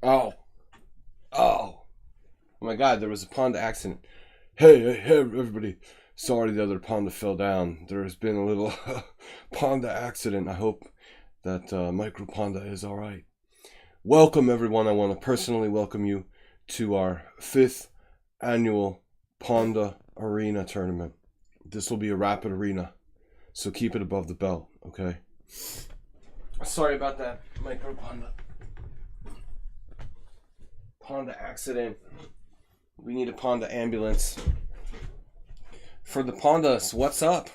Oh, oh, oh my God! There was a Pawnda accident. Hey, everybody! Sorry, the other Pawnda fell down. There has been a little Pawnda accident. I hope that Micro Pawnda is all right. Welcome, everyone. I want to personally welcome you to our 5th annual Pawnda Arena tournament. This will be a rapid arena, so keep it above the belt, okay? Sorry about that, Micro Pawnda. Pawnda accident. We need a Pawnda ambulance. For the Pawndas, what's up?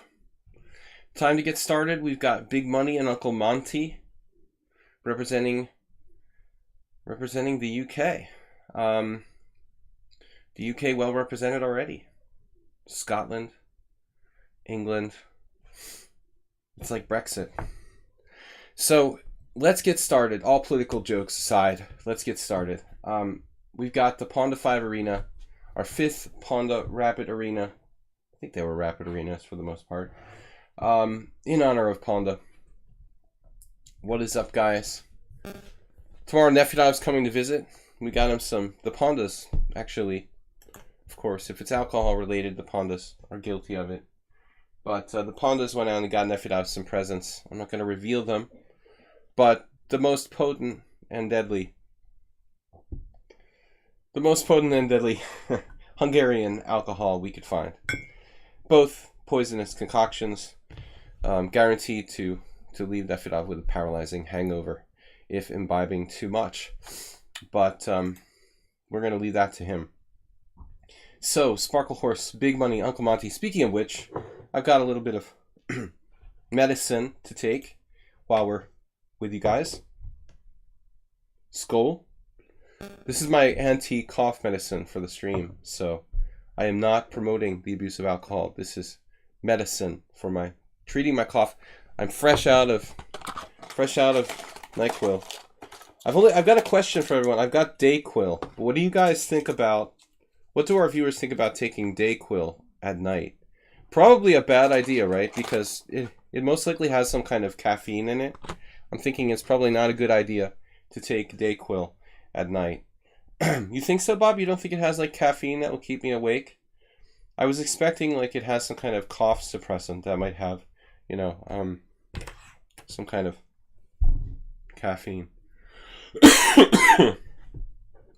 Time to get started. We've got Big Money and Uncle Monty representing the UK. The UK well represented already. Scotland, England. It's like Brexit. So let's get started. All political jokes aside, let's get started. We've got the Pawnda V Arena, our 5th Pawnda Rapid Arena. I think they were rapid arenas for the most part. In honor of Pawnda. What is up, guys? Tomorrow, Nefyadov's coming to visit. We got him the Pawndas, actually. Of course, if it's alcohol related, the Pawndas are guilty of it. But the Pawndas went out and got Nefyadov some presents. I'm not going to reveal them. But the most potent and deadly Hungarian alcohol we could find. Both poisonous concoctions, guaranteed to leave Nefyadov with a paralyzing hangover if imbibing too much. But we're going to leave that to him. So, Sparkle Horse, Big Money, Uncle Monty. Speaking of which, I've got a little bit of medicine to take while we're with you guys. Skål. This is my anti-cough medicine for the stream, so I am not promoting the abuse of alcohol. This is medicine for treating my cough. I'm fresh out of NyQuil. I've got a question for everyone. I've got Dayquil. What do you guys think about? What do our viewers think about taking Dayquil at night? Probably a bad idea, right? Because it most likely has some kind of caffeine in it. I'm thinking it's probably not a good idea to take Dayquil at night. You think so, Bob? You don't think it has like caffeine that will keep me awake? I was expecting like it has some kind of cough suppressant that might have, you know, some kind of caffeine.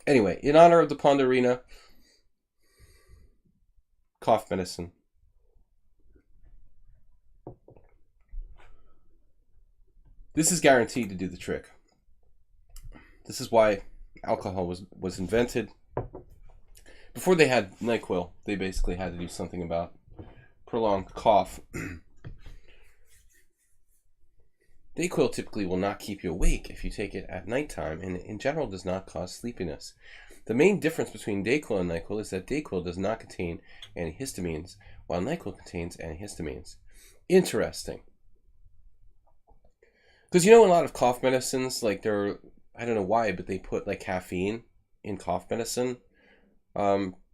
Anyway, in honor of the Pawnda Arena, cough medicine. This is guaranteed to do the trick. This is why alcohol was invented. Before they had NyQuil, they basically had to do something about prolonged cough. Dayquil typically will not keep you awake if you take it at nighttime, and in general does not cause sleepiness. The main difference between Dayquil and NyQuil is that Dayquil does not contain antihistamines, while NyQuil contains antihistamines. Interesting. Because you know, a lot of cough medicines, like I don't know why, but they put like caffeine in cough medicine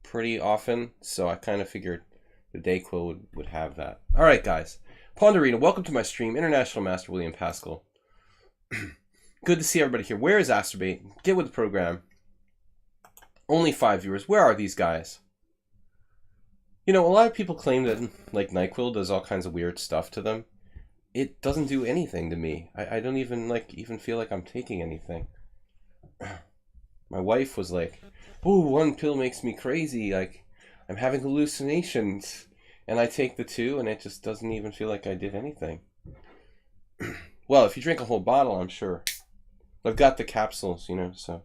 pretty often. So I kind of figured the Dayquil would have that. All right, guys. Pawnda Arena, welcome to my stream. International Master William Pascal. Good to see everybody here. Where is Asterbait? Get with the program. Only 5 viewers. Where are these guys? You know, a lot of people claim that like NyQuil does all kinds of weird stuff to them. It doesn't do anything to me. I don't even feel like I'm taking anything. My wife was like, "Oh, one pill makes me crazy. Like, I'm having hallucinations." And I take the 2, and it just doesn't even feel like I did anything. Well, if you drink a whole bottle, I'm sure. I've got the capsules, you know, so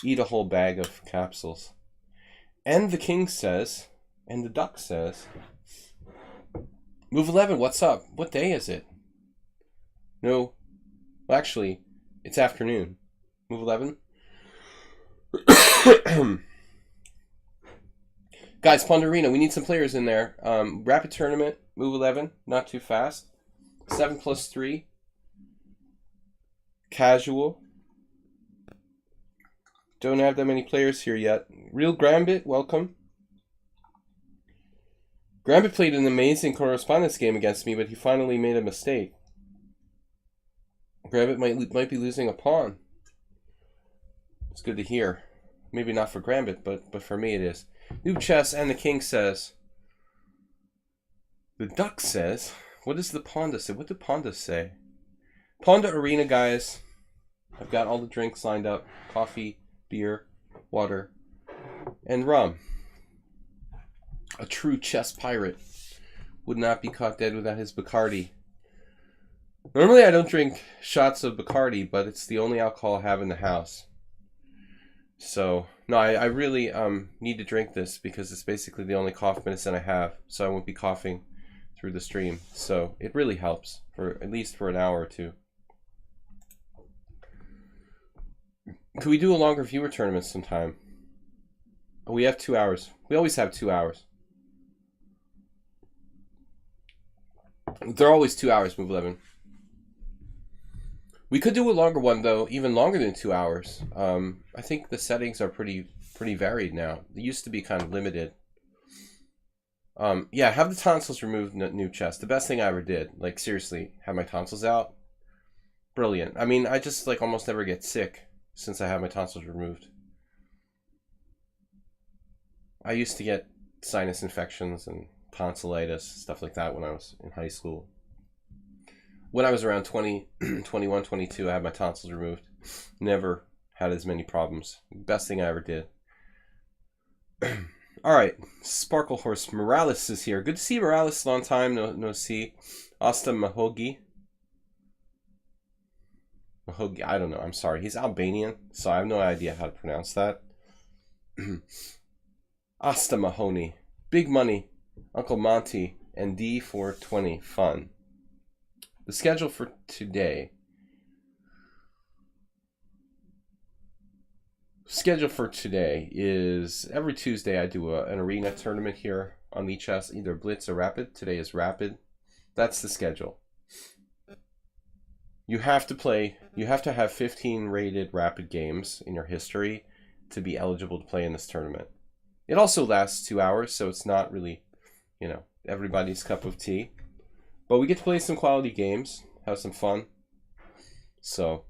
eat a whole bag of capsules. And the king says, and the duck says, Move 11, what's up? What day is it? No, well, actually, it's afternoon. Move 11. Guys, Pawnda Arena, we need some players in there. Rapid tournament, move 11, not too fast. 7+3. Casual. Don't have that many players here yet. Real Gambit, welcome. Gambit played an amazing correspondence game against me, but he finally made a mistake. Gambit might be losing a pawn. It's good to hear. Maybe not for Grambit, but for me it is. Noob Chess and the King says. The Duck says. What does the Pawnda say? What do Pawnda say? Pawnda Arena, guys. I've got all the drinks lined up. Coffee, beer, water, and rum. A true chess pirate would not be caught dead without his Bacardi. Normally I don't drink shots of Bacardi, but it's the only alcohol I have in the house. So, no, I really need to drink this because it's basically the only cough medicine I have, so I won't be coughing through the stream. So it really helps, for at least for an hour or two. Could we do a longer viewer tournament sometime? Oh, we have 2 hours. We always have 2 hours. They're always 2 hours, Move 11. We could do a longer one, though, even longer than 2 hours. I think the settings are pretty varied now. They used to be kind of limited. Yeah, have the tonsils removed, New Chest. The best thing I ever did. Like, seriously, have my tonsils out. Brilliant. I mean, I just, like, almost never get sick since I have my tonsils removed. I used to get sinus infections and tonsillitis, stuff like that when I was in high school. When I was around 20, 21, 22, I had my tonsils removed. Never had as many problems. Best thing I ever did. All right, Sparkle Horse Morales is here. Good to see Morales. Long time no see. Asta Mahogi. Mahogi, I don't know. I'm sorry. He's Albanian, so I have no idea how to pronounce that. Asta Mahoney. Big Money. Uncle Monty. And D420. Fun. The schedule for today. Is every Tuesday I do an arena tournament here on lichess, either Blitz or Rapid. Today is Rapid. That's the schedule. You have to have 15 rated Rapid games in your history to be eligible to play in this tournament. It also lasts 2 hours, so it's not really, you know, everybody's cup of tea. But we get to play some quality games, have some fun. So,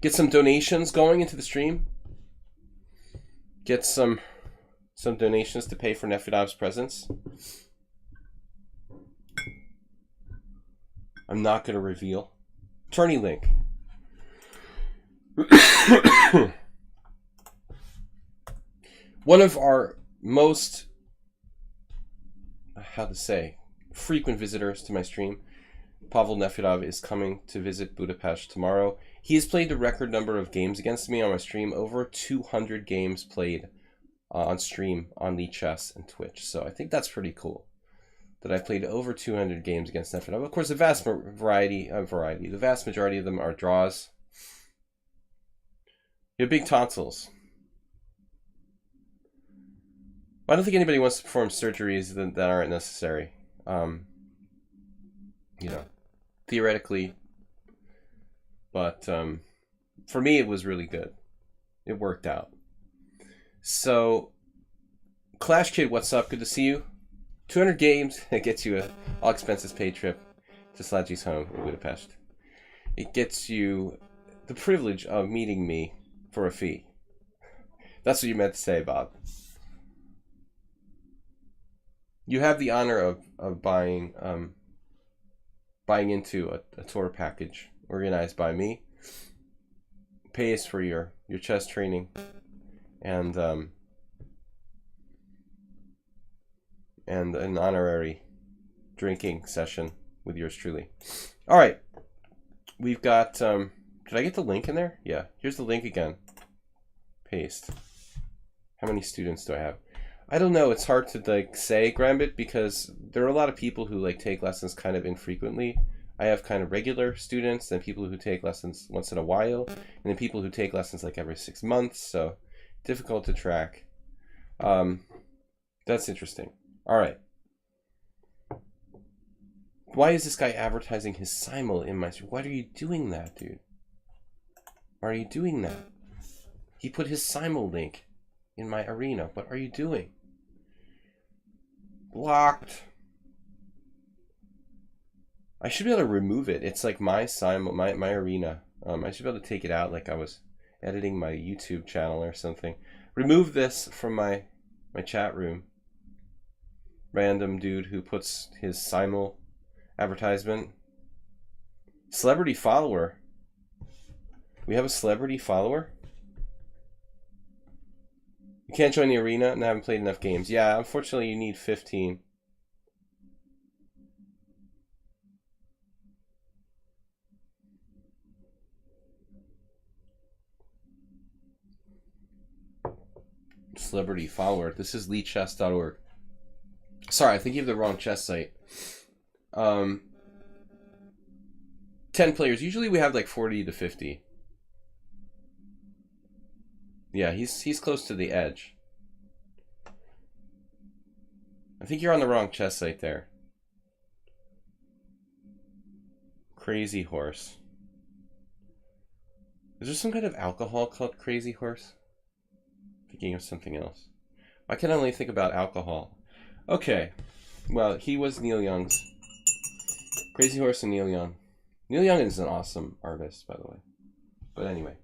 get some donations going into the stream. Get some donations to pay for Nefedov's presents. I'm not going to reveal. Tourney link. One of our most, frequent visitors to my stream, Pavel Nefedov, is coming to visit Budapest tomorrow. He has played a record number of games against me on my stream, over 200 games played on stream on lichess and Twitch. So I think that's pretty cool that I've played over 200 games against Nefedov. Of course, the vast majority of them are draws. You have big tonsils. I don't think anybody wants to perform surgeries that aren't necessary. You know, theoretically, but for me it was really good. It worked out. So, Clash Kid, what's up? Good to see you. 200 games, it gets you a all expenses paid trip to Sladgie's home in Budapest. It gets you the privilege of meeting me for a fee. That's what you meant to say, Bob. You have the honor of buying into a tour package organized by me. Pays for your chess training and an honorary drinking session with yours truly. All right, we've got. Did I get the link in there? Yeah. Here's the link again. Paste. How many students do I have? I don't know. It's hard to say, Grambit, because there are a lot of people who take lessons kind of infrequently. I have kind of regular students, then people who take lessons once in a while, and then people who take lessons every 6 months. So difficult to track. That's interesting. All right. Why is this guy advertising his simul in my stream? Why are you doing that, dude? Why are you doing that? He put his simul link in my arena. What are you doing? Blocked. I should be able to remove it. It's like my simul, my arena. I should be able to take it out like I was. editing my YouTube channel or something. Remove this from my chat room. Random dude who puts his simul advertisement. Celebrity follower. We have a celebrity follower? You can't join the arena and haven't played enough games. Yeah, unfortunately you need 15. Celebrity follower. This is lichess.org. Sorry, I think you have the wrong chess site. 10 players. Usually we have like 40 to 50. Yeah, he's close to the edge. I think you're on the wrong chess site there. Crazy Horse. Is there some kind of alcohol called Crazy Horse? Thinking of something else. I can only think about alcohol. Okay. Well, he was Neil Young's. Crazy Horse and Neil Young. Neil Young is an awesome artist, by the way. But anyway.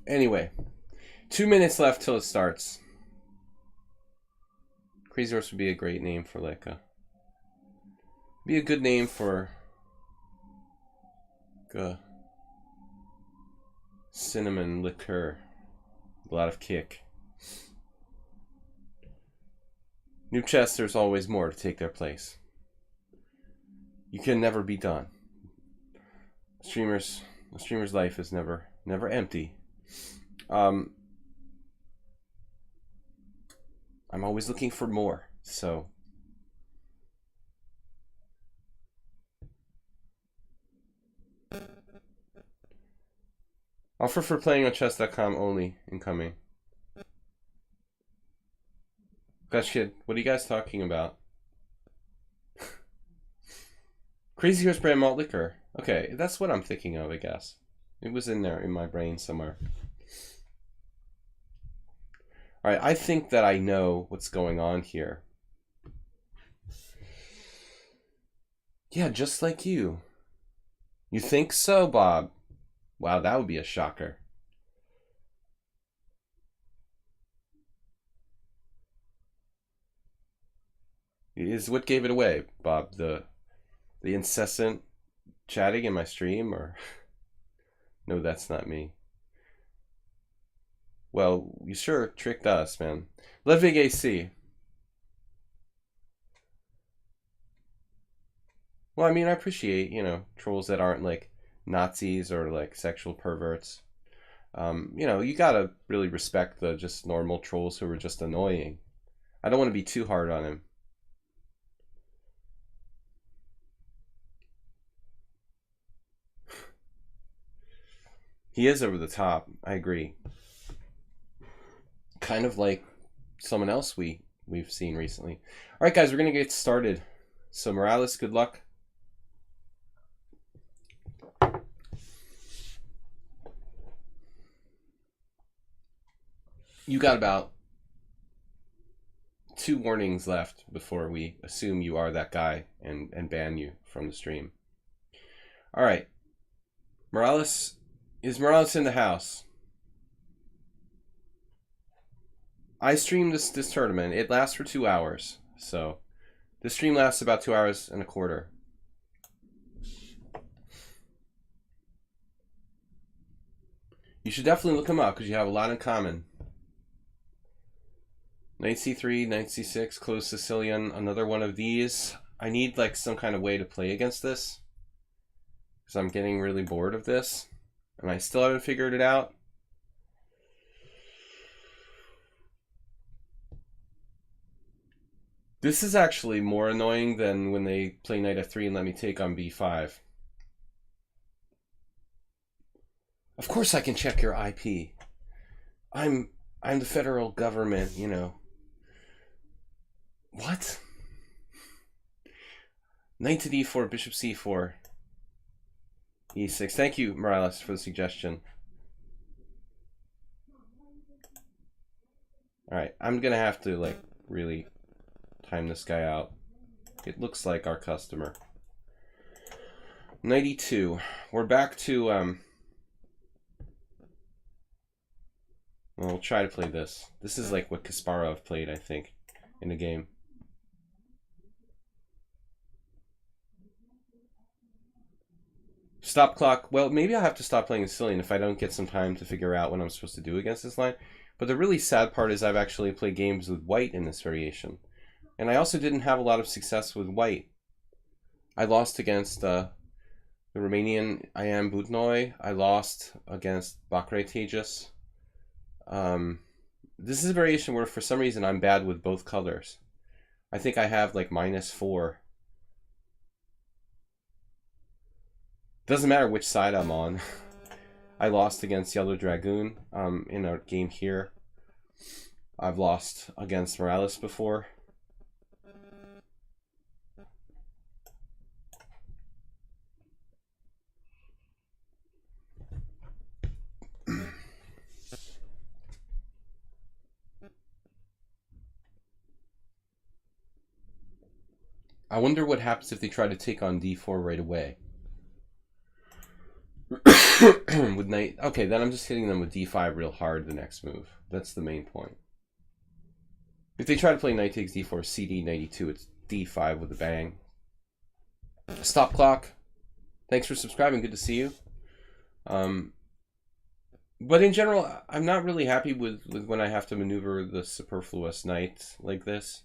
Anyway. 2 minutes left till it starts. Crazy Horse would be a great name for like a... Be a good name for... cinnamon liqueur. A lot of kick. New chess, there's always more to take their place. You can never be done. A streamer's life is never empty. I'm always looking for more, so offer for playing on chess.com only incoming. Gosh, kid, what are you guys talking about? Crazy Horse brand malt liquor. Okay, that's what I'm thinking of, I guess. It was in there in my brain somewhere. Alright, I think that I know what's going on here. Yeah, just like you. You think so, Bob? Wow, that would be a shocker. Is what gave it away, Bob? The incessant chatting in my stream, or no, that's not me. Well, you sure tricked us, man. Ludwig AC. Well, I mean, I appreciate, you know, trolls that aren't like Nazis or like sexual perverts. You know, you gotta really respect the just normal trolls who are just annoying. I don't want to be too hard on him. He is over the top. I agree. Kind of like someone else we've seen recently. All right, guys, we're gonna get started. So Morales, good luck. You got about 2 warnings left before we assume you are that guy and ban you from the stream. All right, Morales. Is Morales in the house? I streamed this tournament. It lasts for 2 hours. So this stream lasts about 2 hours and a quarter. You should definitely look him up because you have a lot in common. Knight c3, knight c6, closed Sicilian, another one of these. I need like some kind of way to play against this because I'm getting really bored of this. And I still haven't figured it out. This is actually more annoying than when they play knight f3 and let me take on b5. Of course I can check your IP. I'm the federal government, you know. What? Knight to d4, bishop c4. e6. Thank you, Morales, for the suggestion. Alright, I'm gonna have to, like, really time this guy out. It looks like our customer. 92. We're back to well, we'll try to play this. This is like what Kasparov played, I think, in a game. Stop clock. Well, maybe I'll have to stop playing Sicilian if I don't get some time to figure out what I'm supposed to do against this line. But the really sad part is I've actually played games with white in this variation. And I also didn't have a lot of success with white. I lost against the Romanian Ian Budnoy. I lost against Bakre Tejas. This is a variation where for some reason I'm bad with both colors. I think I have like -4. Doesn't matter which side I'm on. I lost against Yellow Dragoon in our game here. I've lost against Morales before. I wonder what happens if they try to take on d4 right away. With knight, okay, then I'm just hitting them with d5 real hard the next move. That's the main point. If they try to play knight takes d4, cd 92, it's d5 with a bang. Stop clock. Thanks for subscribing. Good to see you. But in general, I'm not really happy with when I have to maneuver the superfluous knight like this.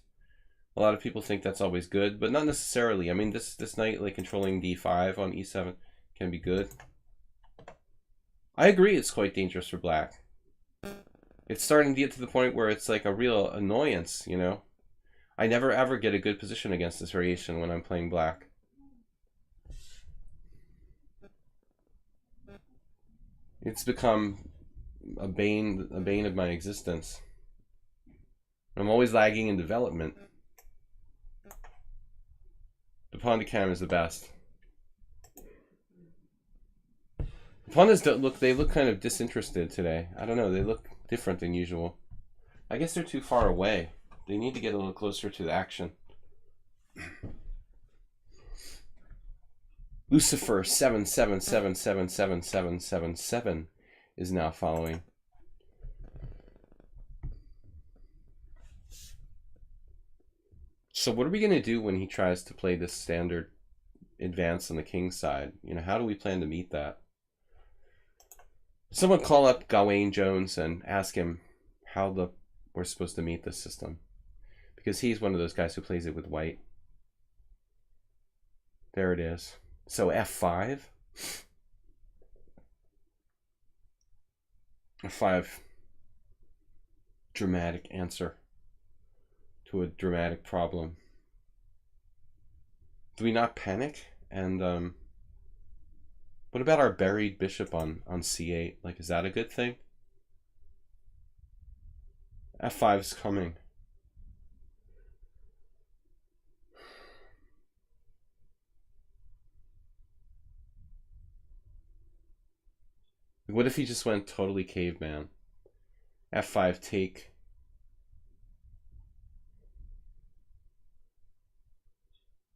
A lot of people think that's always good, but not necessarily. I mean, this knight like controlling d5 on e7 can be good. I agree it's quite dangerous for black. It's starting to get to the point where it's like a real annoyance, you know? I never ever get a good position against this variation when I'm playing black. It's become a bane of my existence. I'm always lagging in development. The Pawnda cam is the best. The Pawndas look kind of disinterested today. I don't know, they look different than usual. I guess they're too far away. They need to get a little closer to the action. Lucifer 777777777 is now following. So what are we going to do when he tries to play this standard advance on the king's side? You know, how do we plan to meet that? Someone call up Gawain Jones and ask him how we're supposed to meet this system. Because he's one of those guys who plays it with white. There it is. So f5. f5. Dramatic answer to a dramatic problem. Do we not panic? And what about our buried bishop on c8? Like, is that a good thing? f5's coming. What if he just went totally caveman? f5 take.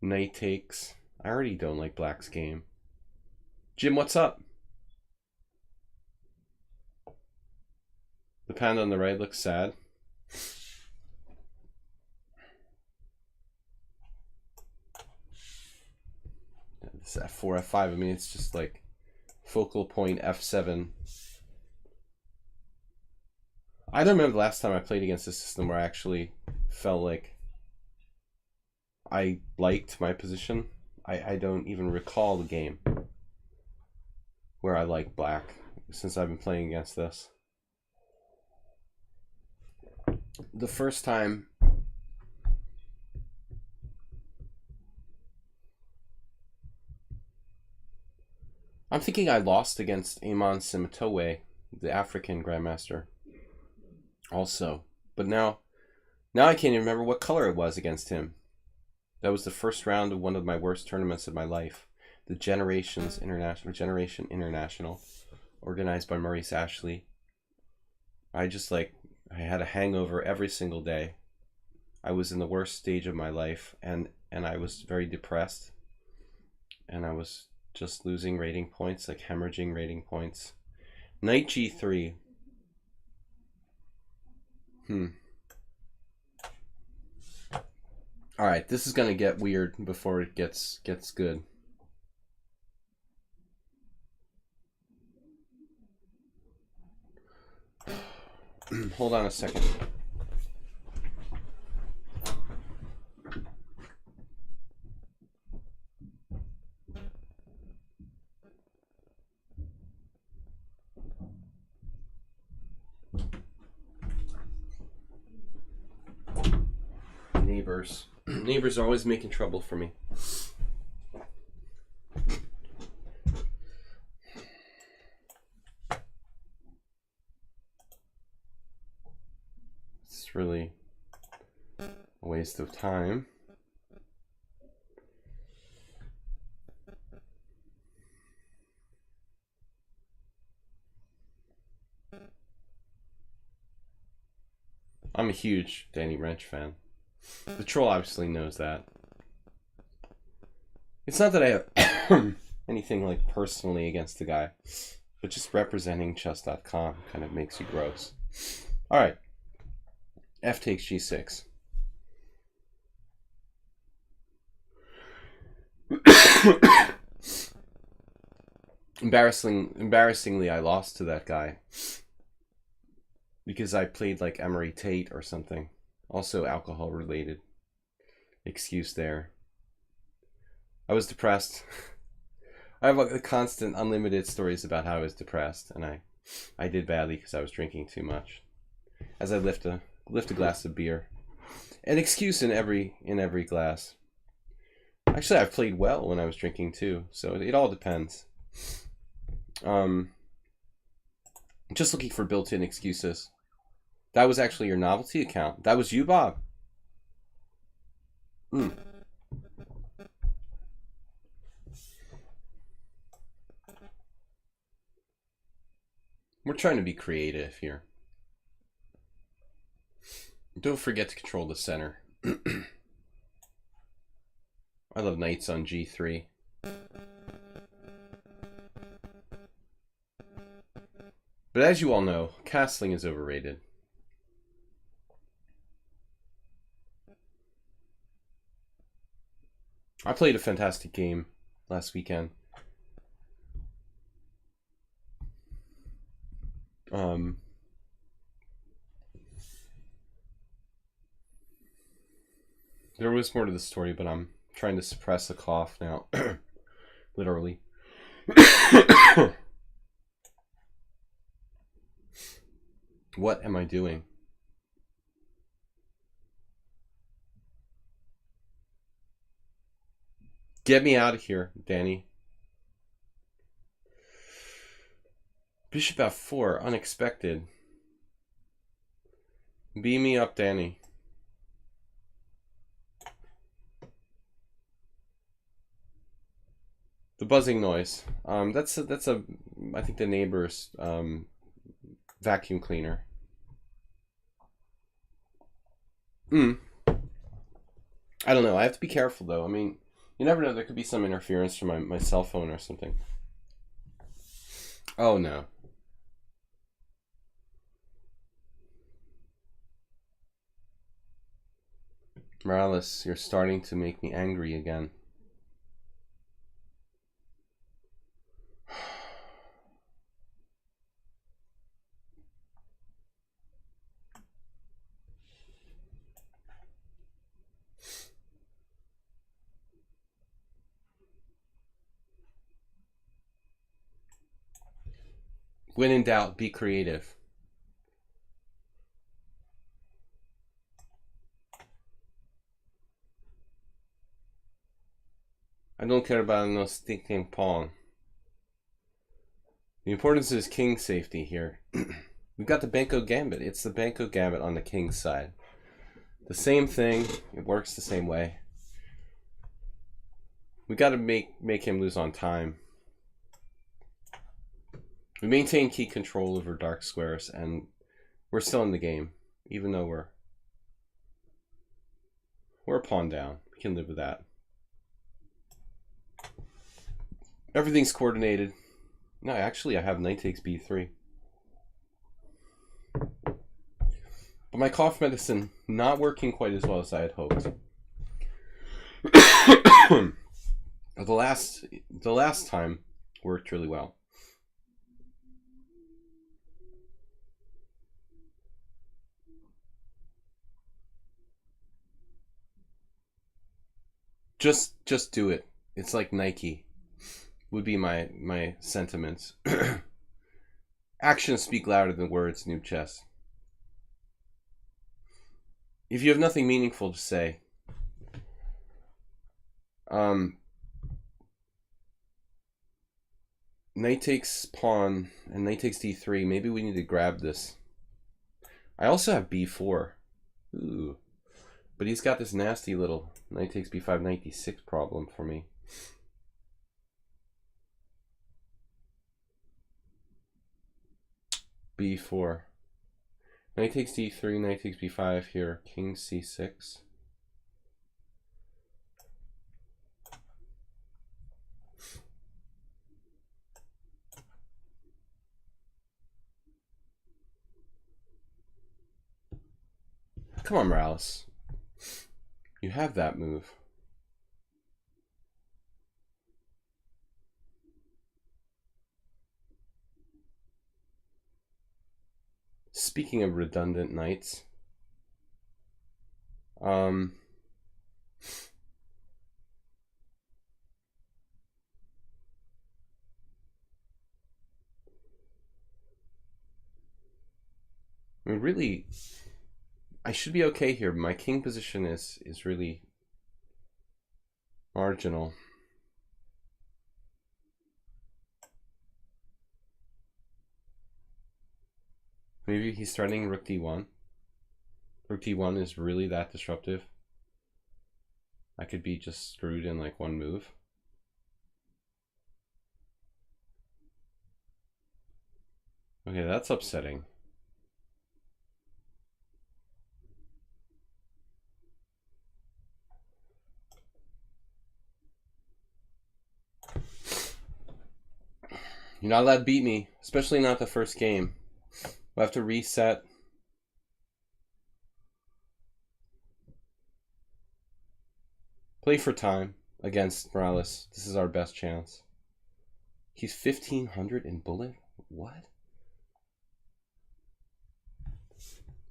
Knight takes. I already don't like black's game. Jim, what's up? The panda on the right looks sad. This f4, f5, I mean, it's just like focal point f7. I don't remember the last time I played against a system where I actually felt like I liked my position. I don't even recall the game where I like black since I've been playing against this. The first time I'm thinking I lost against Amon Simitowe, the African Grandmaster, also. But now I can't even remember what color it was against him. That was the first round of one of my worst tournaments of my life. The Generation International, organized by Maurice Ashley. I had a hangover every single day. I was in the worst stage of my life, and I was very depressed. And I was just losing rating points, like hemorrhaging rating points. Knight G3. All right, this is gonna get weird before it gets good. Hold on a second. Neighbors. Neighbors are always making trouble for me. It's really a waste of time. I'm a huge Danny Wrench fan. The troll obviously knows that. It's not that I have anything like personally against the guy, but just representing chess.com kind of makes you gross. All right. F takes G6. Embarrassingly, I lost to that guy because I played like Emery Tate or something. Also alcohol related. Excuse there. I was depressed. I have a constant unlimited stories about how I was depressed, and I did badly because I was drinking too much. As I lift a glass of beer. An excuse in every glass. Actually, I've played well when I was drinking too, so it all depends. Just looking for built-in excuses. That was actually your novelty account. That was you, Bob. We're trying to be creative here. Don't forget to control the center. I love knights on G3. But as you all know, castling is overrated. I played a fantastic game last weekend. There was more to the story, but I'm trying to suppress a cough now. Literally. What am I doing? Get me out of here, Danny. Bishop F4, unexpected. Beam me up, Danny. The buzzing noise. That's a I think the neighbor's vacuum cleaner. I don't know. I have to be careful though. I mean, you never know. There could be some interference from my cell phone or something. Oh no. Morales, you're starting to make me angry again. When in doubt, be creative. I don't care about no stinking pawn. The importance is king safety here. We've got the Banco Gambit. It's the Banco Gambit on the king's side. The same thing. It works the same way. We got to make him lose on time. We maintain key control over dark squares, and we're still in the game, even though we're a pawn down. We can live with that. Everything's coordinated. No, actually, I have knight takes b3. But my cough medicine not working quite as well as I had hoped. The last time worked really well. Just do it. It's like Nike. Would be my sentiments. Actions speak louder than words, Noob Chess. If you have nothing meaningful to say, knight takes pawn and knight takes d3. Maybe we need to grab this. I also have b4. Ooh. But he's got this nasty little knight takes b5, knight d6 problem for me. b4. Knight takes d3, knight takes b5 here. King c6. Come on, Morales. You have that move. Speaking of redundant knights, really, I should be okay here. My king position is really marginal. Maybe he's threatening rook d1. Rook d1 is really that disruptive. I could be just screwed in like one move. Okay, that's upsetting. You're not allowed to beat me, especially not the first game. We'll have to reset. Play for time against Morales. This is our best chance. He's 1500 in bullet? What?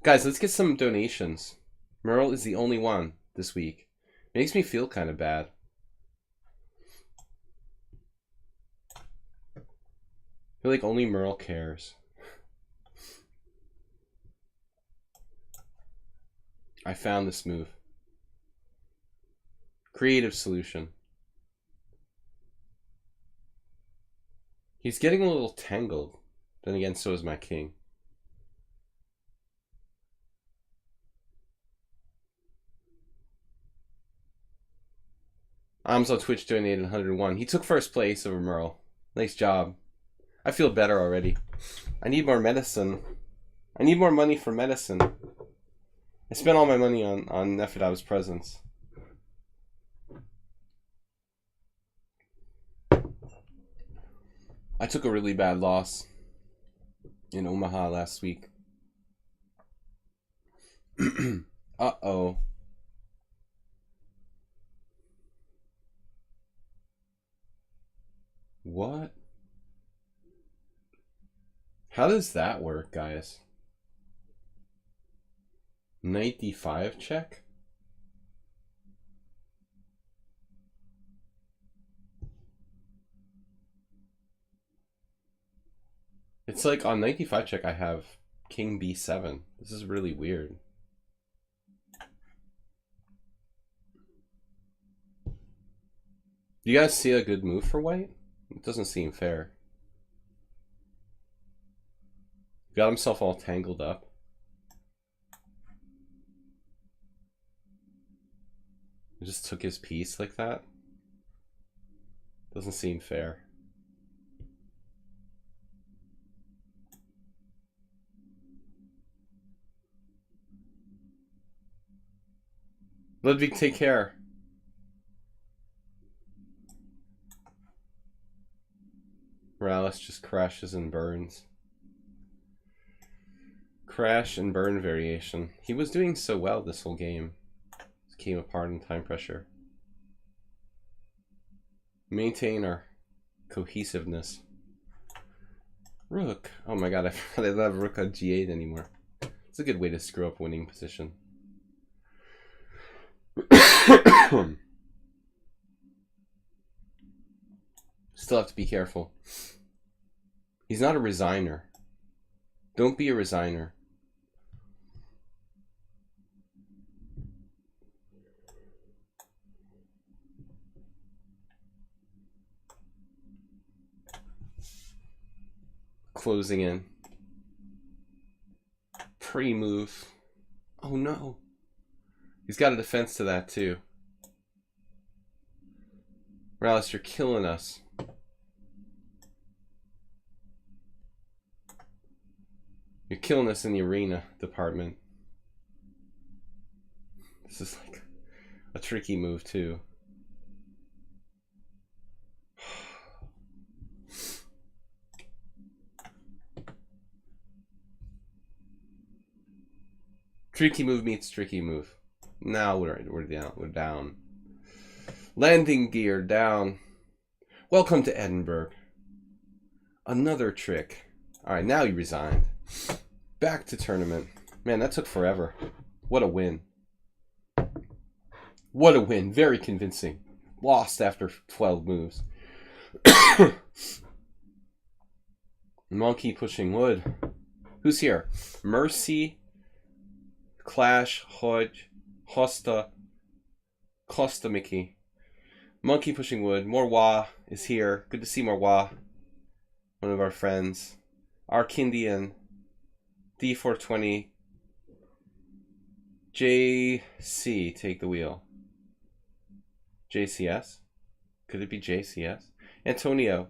Guys, let's get some donations. Merle is the only one this week. Makes me feel kind of bad. I feel like only Merle cares. I found this move. Creative solution. He's getting a little tangled. Then again, so is my king. Ams on Twitch donated 101. He took first place over Merle. Nice job. I feel better already. I need more medicine. I need more money for medicine. I spent all my money on Nefedav's presents. I took a really bad loss in Omaha last week. Uh-oh. What? How does that work, guys? Knight d5 check? It's like on knight d5 check I have king b7. This is really weird. Do you guys see a good move for white? It doesn't seem fair. Got himself all tangled up. He just took his piece like that. Doesn't seem fair. Ludwig, take care. Morales just crashes and burns. Crash and burn variation. He was doing so well this whole game. It came apart in time pressure. Maintain our cohesiveness. Rook. Oh my god, I forgot I don't have rook on g8 anymore. It's a good way to screw up winning position. Still have to be careful. He's not a resigner. Don't be a resigner. Closing in. Pre-move. Oh no. He's got a defense to that too. Morales, you're killing us. You're killing us in the arena department. This is like a tricky move too. Tricky move meets tricky move. Now we're down. We're down. Landing gear down. Welcome to Edinburgh. Another trick. Alright, now you resigned. Back to tournament. Man, that took forever. What a win. What a win. Very convincing. Lost after 12 moves. Monkey pushing wood. Who's here? Mercy, Clash, Hodge, Hosta, Costa Mickey. Monkey pushing wood. Morwa is here. Good to see Morwa. One of our friends. Arkindian. D420. JC, take the wheel. JCS? Could it be JCS? Antonio.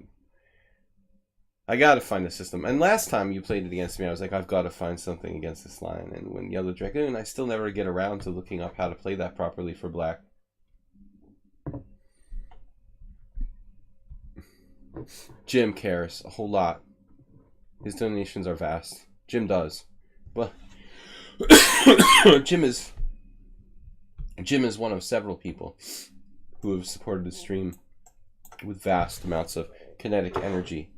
I gotta find a system. And last time you played it against me, I was like, I've got to find something against this line. And when Yellow Dragoon, I still never get around to looking up how to play that properly for black. Jim cares a whole lot. His donations are vast. Jim does. But Jim is one of several people who have supported the stream with vast amounts of kinetic energy.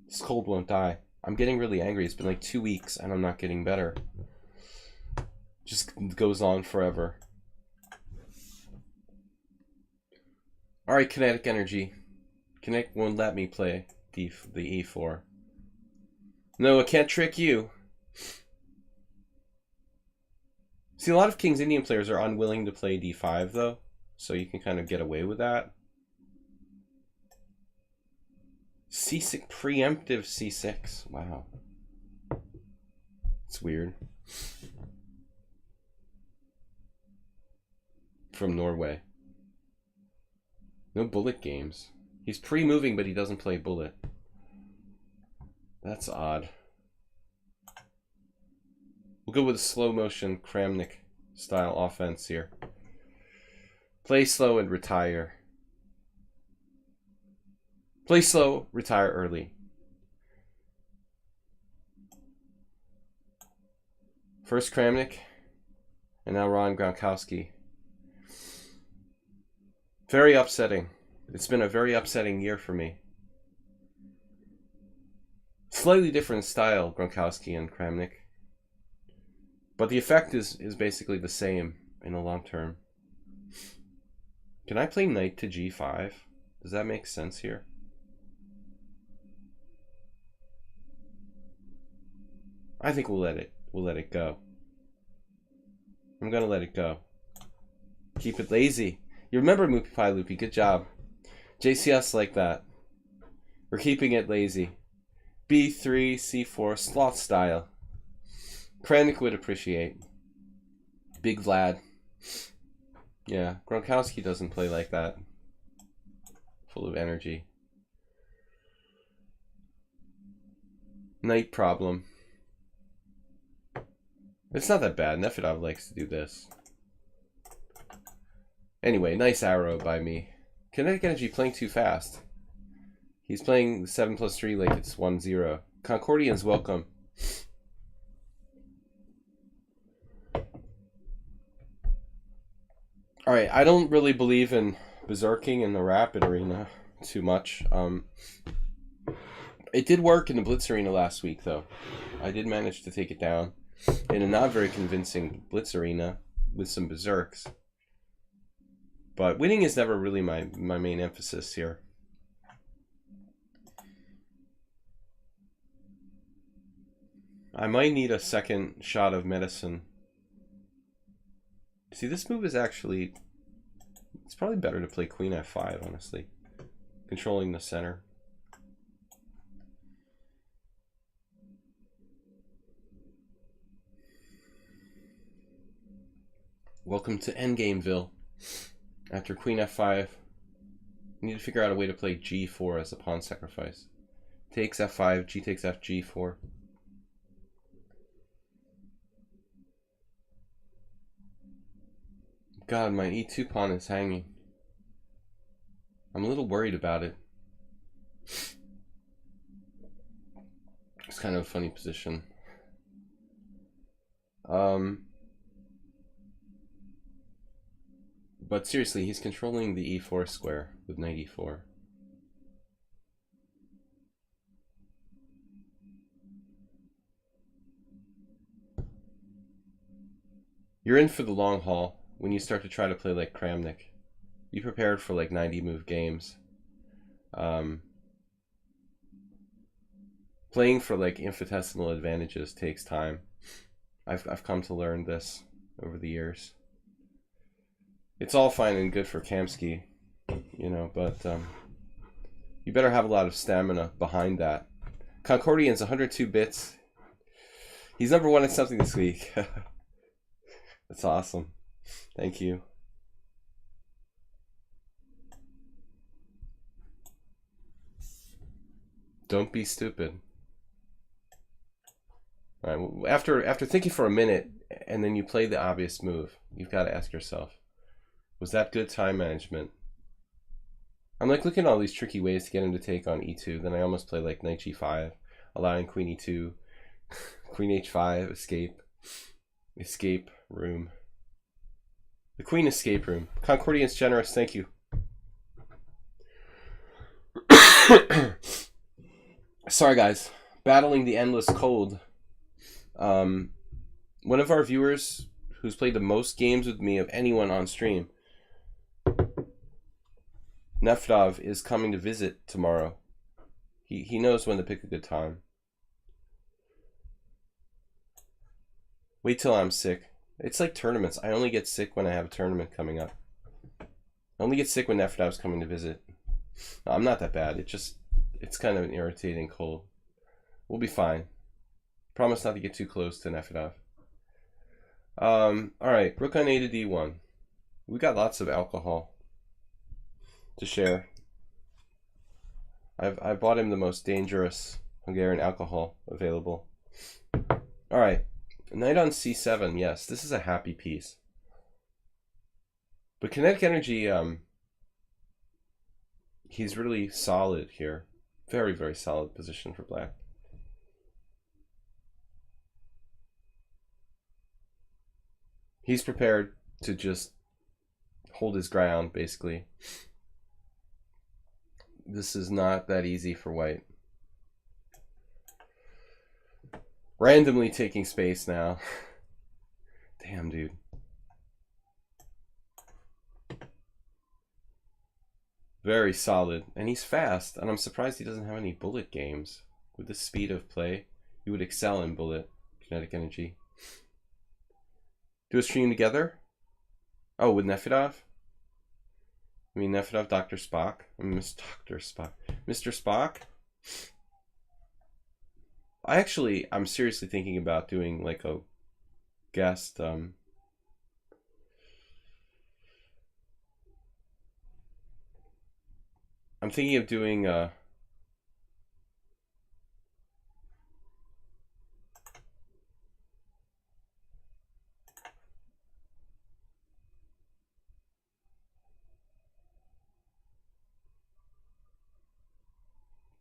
This cold won't die. I'm getting really angry. It's been like 2 weeks and I'm not getting better. Just goes on forever. Alright, kinetic energy. Kinetic won't let me play the E4. No, I can't trick you. See, a lot of King's Indian players are unwilling to play D5 though, so you can kind of get away with that. C6, preemptive C6. Wow. It's weird. From Norway. No bullet games. He's pre-moving, but he doesn't play bullet. That's odd. We'll go with a slow motion Kramnik style offense here. Play slow and retire. Play slow, retire early. First Kramnik, and now Ron Gronkowski. Very upsetting. It's been a very upsetting year for me. Slightly different style, Gronkowski and Kramnik. But the effect is basically the same in the long term. Can I play knight to g5? Does that make sense here? I think we'll let it go. I'm gonna let it go. Keep it lazy. You remember Moopy Pie Loopy, good job. JCS like that. We're keeping it lazy. B3, C4, slot style. Krennic would appreciate. Big Vlad. Yeah, Gronkowski doesn't play like that. Full of energy. Knight problem. It's not that bad. Nefedov likes to do this. Anyway, nice arrow by me. Kinetic Energy playing too fast. He's playing 7+3 like it's 1-0. Concordians, welcome. Alright, I don't really believe in berserking in the Rapid Arena too much. It did work in the Blitz Arena last week, though. I did manage to take it down in a not very convincing Blitz Arena with some berserks. But winning is never really my main emphasis here. I might need a second shot of medicine. See, this move is actually... It's probably better to play Queen F5, honestly. Controlling the center. Welcome to Endgameville. After Queen F5, you need to figure out a way to play G4 as a pawn sacrifice. Takes F5, G takes F, G4. God, my E2 pawn is hanging. I'm a little worried about it. It's kind of a funny position. But seriously, he's controlling the E4 square with knight E4. You're in for the long haul when you start to try to play like Kramnik. Be prepared for like 90 move games. Playing for like infinitesimal advantages takes time. I've come to learn this over the years. It's all fine and good for Kamsky, you know, but you better have a lot of stamina behind that. Concordian's 102 bits. He's #1 at something this week. That's awesome. Thank you. Don't be stupid. All right, after thinking for a minute and then you play the obvious move, you've got to ask yourself, was that good time management? I'm like looking at all these tricky ways to get him to take on E2. Then I almost play like knight G5, allowing Queen E2, Queen H5, escape room. The Queen escape room. Concordian's generous, thank you. Sorry guys, battling the endless cold. One of our viewers who's played the most games with me of anyone on stream, Nefdov, is coming to visit tomorrow. He knows when to pick a good time. Wait till I'm sick. It's like tournaments. I only get sick when I have a tournament coming up. I only get sick when Nefdov's coming to visit. No, I'm not that bad. It's kind of an irritating cold. We'll be fine. Promise not to get too close to Nefdov. Alright, Rook on A to D1. We got lots of alcohol to share. I bought him the most dangerous Hungarian alcohol available. Alright, knight on C7, yes, this is a happy piece. But kinetic energy, he's really solid here. Very, very solid position for black. He's prepared to just hold his ground, basically. This is not that easy for white. Randomly taking space now. Damn, dude. Very solid. And he's fast. And I'm surprised he doesn't have any bullet games. With this speed of play, he would excel in bullet kinetic energy. Do a stream together? Oh, with Nefedov? I mean, Nefedov, Dr. Spock? I mean, Dr. Spock. Mr. Spock? I'm seriously thinking about doing like a guest, I'm thinking of doing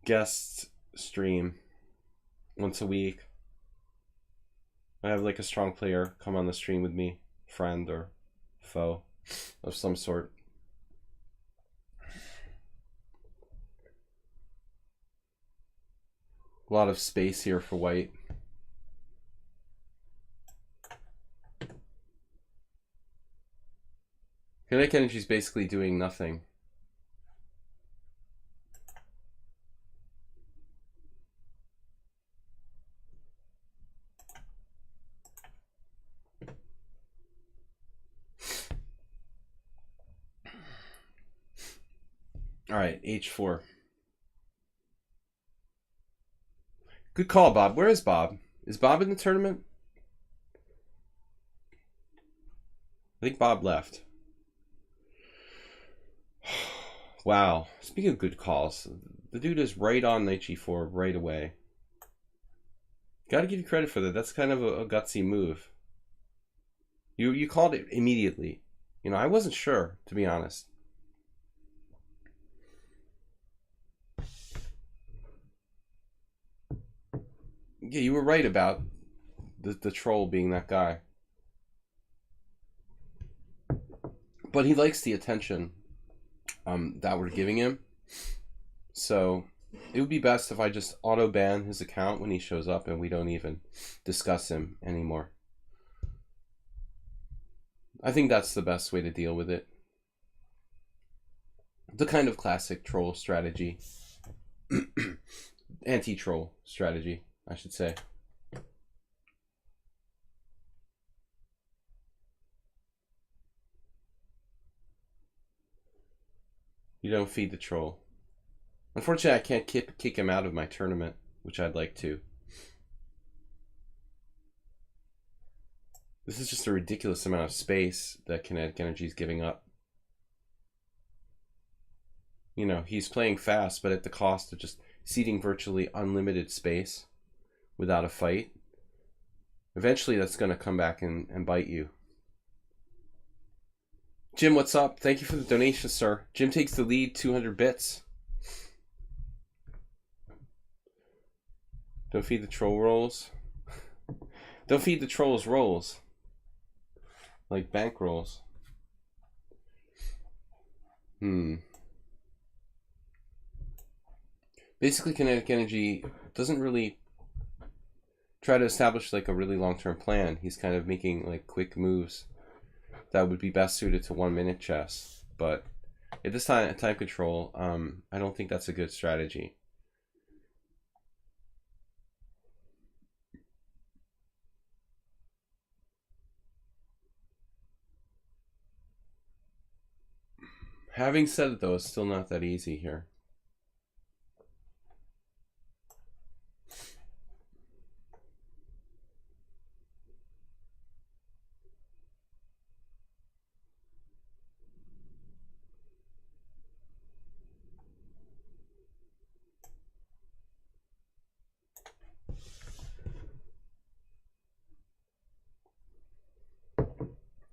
guest stream once a week. I have like a strong player come on the stream with me, friend or foe of some sort. A lot of space here for white. Kinetic energy is basically doing nothing. All right, H4. Good call, Bob. Where is Bob? Is Bob in the tournament? I think Bob left. Wow. Speaking of good calls, the dude is right on knight g4 right away. Gotta give you credit for that. That's kind of a gutsy move. You called it immediately. You know, I wasn't sure, to be honest. Yeah, you were right about the troll being that guy. But he likes the attention that we're giving him. So it would be best if I just auto ban his account when he shows up and we don't even discuss him anymore. I think that's the best way to deal with it. The kind of classic troll strategy. Anti-troll strategy, I should say. You don't feed the troll. Unfortunately, I can't kick him out of my tournament, which I'd like to. This is just a ridiculous amount of space that kinetic energy is giving up. You know, he's playing fast, but at the cost of just ceding virtually unlimited space without a fight. Eventually, that's going to come back and bite you. Jim, what's up? Thank you for the donation, sir. Jim takes the lead, 200 bits. Don't feed the troll rolls. Don't feed the trolls rolls. Like bank rolls. Basically, kinetic energy doesn't really try to establish like a really long-term plan. He's kind of making like quick moves that would be best suited to 1 minute chess. But at this time control, I don't think that's a good strategy. Having said it though, it's still not that easy here.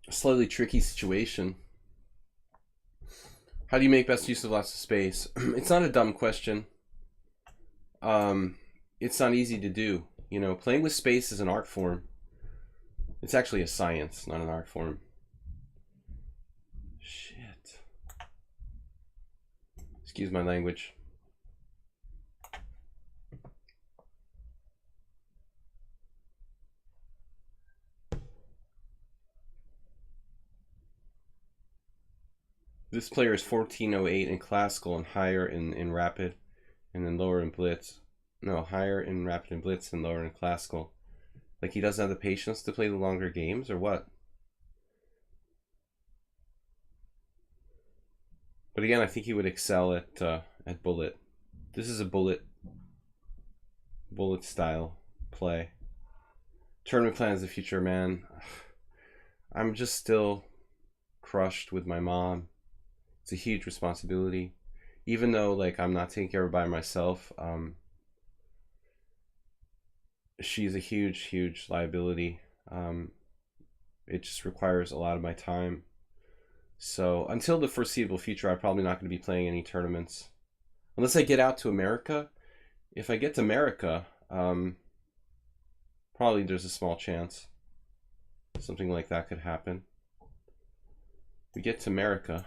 Slightly tricky situation. How do you make best use of lots of space? It's not a dumb question. It's not easy to do. You know, playing with space is an art form. It's actually a science, not an art form. Shit. Excuse my language. This player is 1408 in classical and higher in rapid, and then lower in blitz. No, higher in rapid and blitz and lower in classical. Like he doesn't have the patience to play the longer games, or what? But again, I think he would excel at bullet. This is a bullet style play. Tournament plans the future, man. I'm just still crushed with my mom. It's a huge responsibility, even though like I'm not taking care of her by myself. She's a huge liability. It just requires a lot of my time. So until the foreseeable future, I'm probably not going to be playing any tournaments unless I get out to America. if I get to America, probably there's a small chance something like that could happen. We get to America.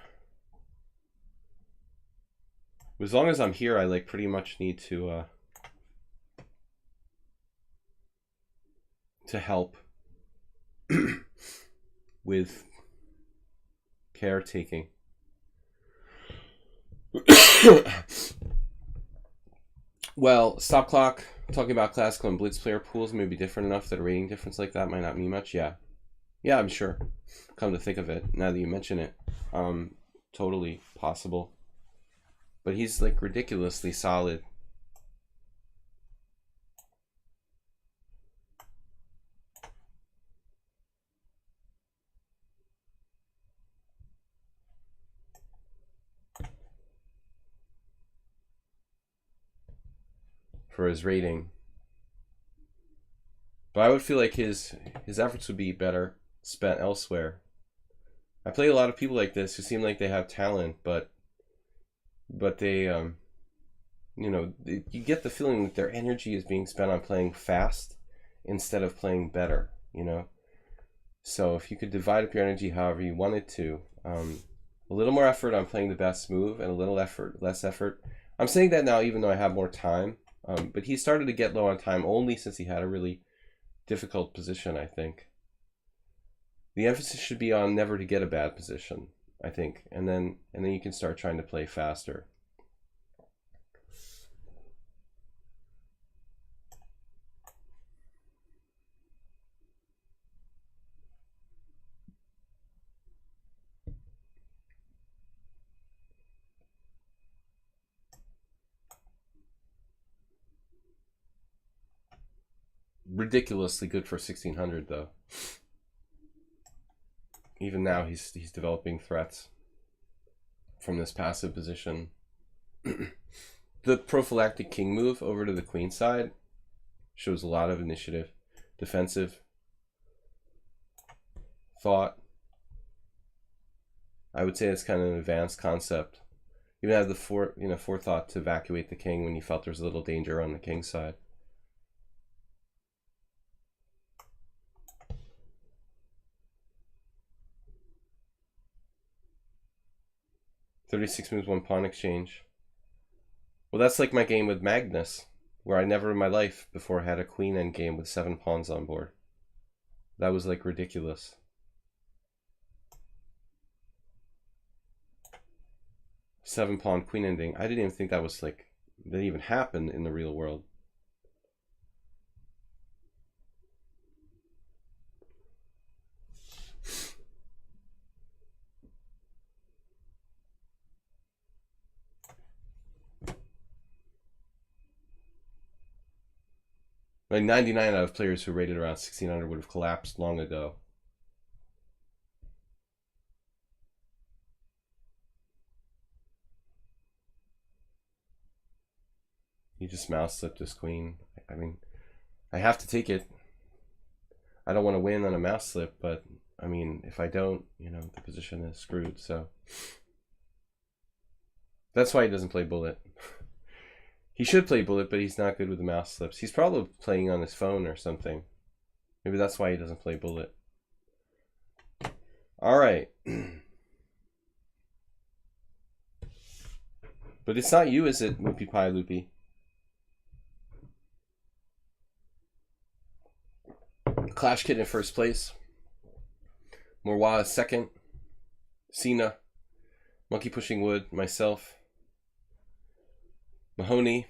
As long as I'm here, I like pretty much need to help with caretaking. Well, stop clock. Talking about classical and blitz player pools may be different enough that a rating difference like that might not mean much. Yeah, I'm sure. Come to think of it, now that you mention it, totally possible. But he's like ridiculously solid. For his rating. But I would feel like his efforts would be better spent elsewhere. I play a lot of people like this who seem like they have talent, but they, you know, you get the feeling that their energy is being spent on playing fast instead of playing better, you know? So if you could divide up your energy however you wanted to, a little more effort on playing the best move and a little less effort. I'm saying that now even though I have more time, but he started to get low on time only since he had a really difficult position, I think. The emphasis should be on never to get a bad position, I think, and then you can start trying to play faster. Ridiculously good for 1600 though. Even now he's developing threats from this passive position. The prophylactic king move over to the queen side shows a lot of initiative, defensive thought. I would say it's kind of an advanced concept. You even have the forethought to evacuate the king when you felt there's a little danger on the king side. "36 moves, 1 pawn exchange." Well, that's like my game with Magnus, where I never in my life before had a queen endgame with 7 pawns on board. That was like ridiculous. Seven pawn queen ending. I didn't even think that was like, that even happened in the real world. Like 99 out of players who rated around 1600 would have collapsed long ago. He just mouse slipped his queen. I mean, I have to take it. I don't want to win on a mouse slip, but I mean, if I don't, you know, the position is screwed. So that's why he doesn't play bullet. He should play bullet, but he's not good with the mouse slips. He's probably playing on his phone or something. Maybe that's why he doesn't play bullet. All right. But it's not you, is it, Loopy Pie Loopy? Clash Kid in first place. Morwa is second. Cena. Monkey Pushing Wood. Myself. Mahoney.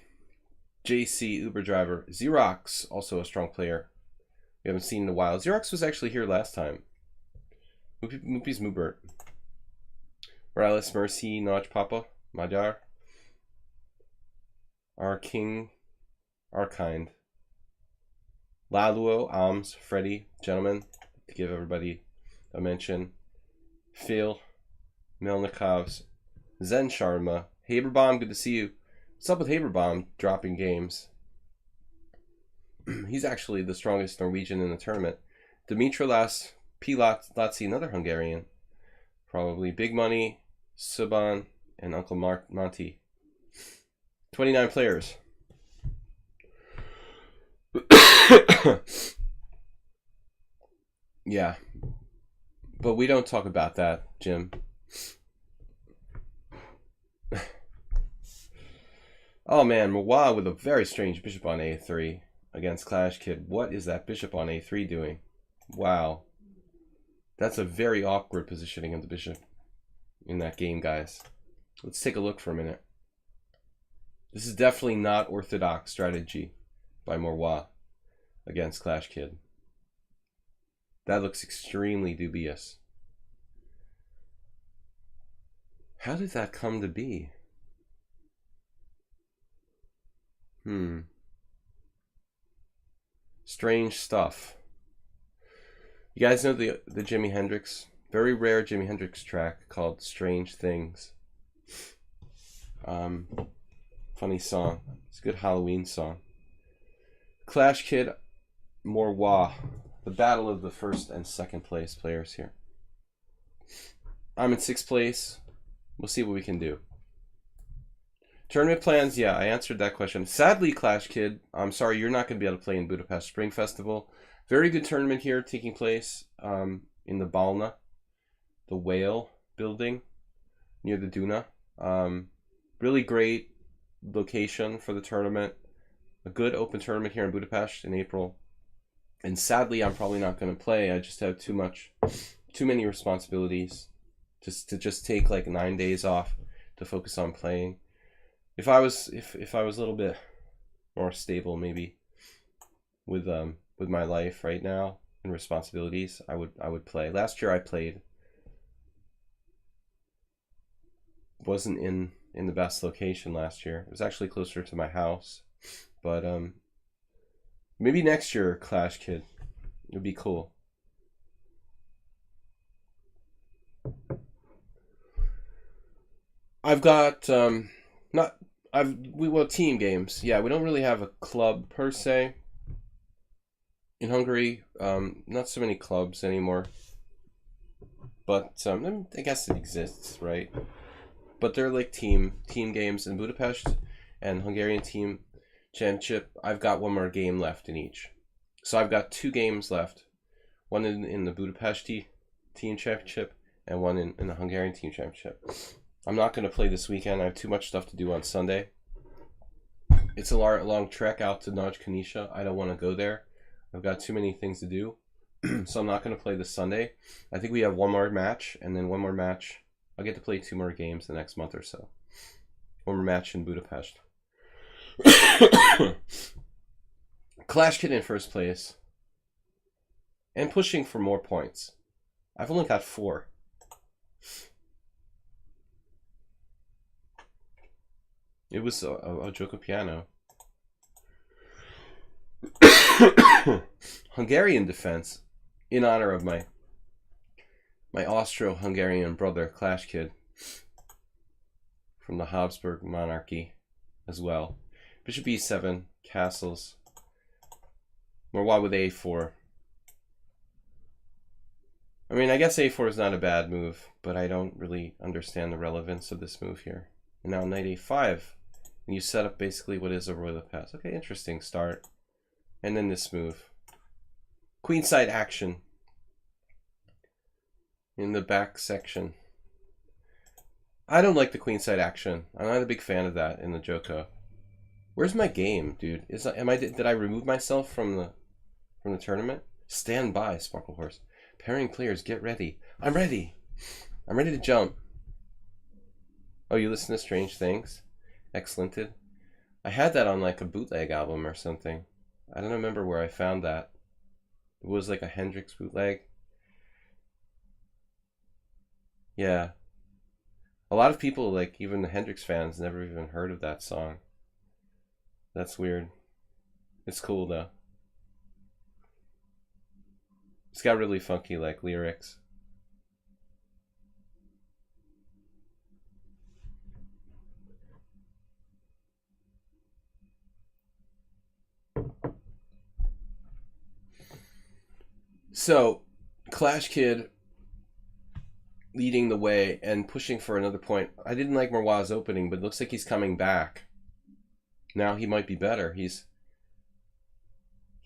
JC, Uber driver. Xerox, also a strong player. We haven't seen in a while. Xerox was actually here last time. Moopy's Moobert. Morales, Mercy, Notch Papa, Madar. Our King, Our Kind. Laluo, Alms, Freddy, Gentlemen, to give everybody a mention. Phil, Melnikovs, Zen Sharma, Haberbomb, good to see you. What's up with Haberbomb dropping games? He's actually the strongest Norwegian in the tournament. Dimitras Latsi, another Hungarian. Probably. Big Money, Suban, and Uncle Monty. 29 players. Yeah. But we don't talk about that, Jim. Oh man, Mawa with a very strange bishop on a3 against Clash Kid. What is that bishop on a3 doing? Wow. That's a very awkward positioning of the bishop in that game, guys. Let's take a look for a minute. This is definitely not orthodox strategy by Mawa against Clash Kid. That looks extremely dubious. How did that come to be? Strange stuff. You guys know the Jimi Hendrix, very rare Jimi Hendrix track called Strange Things. Funny song. It's a good Halloween song. Clash Kid, Morwa. The battle of the first and second place players here. I'm in 6th place. We'll see what we can do. Tournament plans, yeah, I answered that question. Sadly, Clash Kid, I'm sorry, you're not going to be able to play in Budapest Spring Festival. Very good tournament here taking place in the Balna, the Whale building near the Duna. Really great location for the tournament. A good open tournament here in Budapest in April. And sadly, I'm probably not going to play. I just have too many responsibilities to take like 9 days off to focus on playing. If I was a little bit more stable, maybe with my life right now and responsibilities, I would play. Last year I played. Wasn't in the best location last year. It was actually closer to my house, but maybe next year, Clash Kid, it would be cool. I've got team games. Yeah, we don't really have a club per se in Hungary. Not so many clubs anymore, but I guess it exists, right? But they're like team games in Budapest and Hungarian Team Championship. I've got one more game left in each, so I've got 2 games left. One in the Budapest Team Championship and one in the Hungarian Team Championship. I'm not going to play this weekend. I have too much stuff to do on Sunday. It's a long trek out to Nagy. I don't want to go there. I've got too many things to do. So I'm not going to play this Sunday. I think we have one more match, and then one more match. I'll get to play 2 more games the next month or so. One more match in Budapest. Clash Kid in 1st place. And pushing for more points. I've only got 4. It was a Joko piano. Hungarian defense, in honor of my Austro-Hungarian brother, Clash Kid, from the Habsburg monarchy as well. Bishop e7, castles. Morwa with a4. I mean, I guess a4 is not a bad move, but I don't really understand the relevance of this move here. And now knight a5. And you set up basically what is a royal pass. Okay, interesting start. And then this move. Queenside action. In the back section. I don't like the queenside action. I'm not a big fan of that in the Joko. Where's my game, dude? Did I remove myself from the tournament? Stand by, Sparkle Horse. Pairing players, get ready. I'm ready. I'm ready to jump. Oh, you listen to Strange Things? Excellent. I had that on like a bootleg album or something. I don't remember where I found that. It was like a Hendrix bootleg. Yeah. A lot of people, like even the Hendrix fans, never even heard of that song. That's weird. It's cool though. It's got really funky like lyrics. So, Clash Kid leading the way and pushing for another point. I didn't like Marwa's opening, but it looks like he's coming back. Now he might be better. He's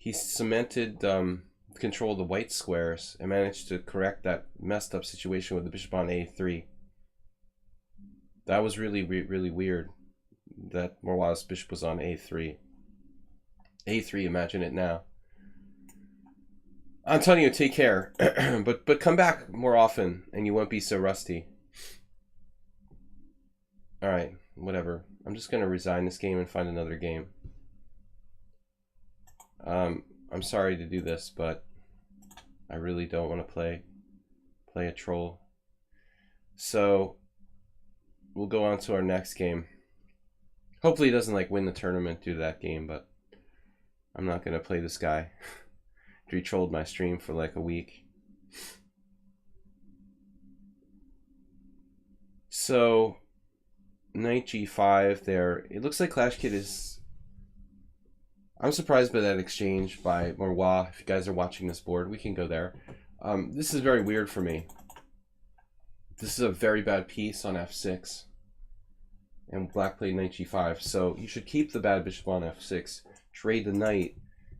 he cemented control of the white squares and managed to correct that messed up situation with the bishop on a3. That was really weird that Morwa's bishop was on a3. a3, imagine it now. Antonio, take care. but come back more often and you won't be so rusty. Alright, whatever. I'm just going to resign this game and find another game. I'm sorry to do this, but I really don't want to play a troll. So we'll go on to our next game. Hopefully he doesn't like win the tournament due to that game, but I'm not going to play this guy. He trolled my stream for like a week. So knight g5 there. It looks like Clash Kid is... I'm surprised by that exchange by Morwa. If you guys are watching this board, we can go there. This is very weird for me. This is a very bad piece on f6. And black played knight g5. So you should keep the bad bishop on f6. Trade the knight.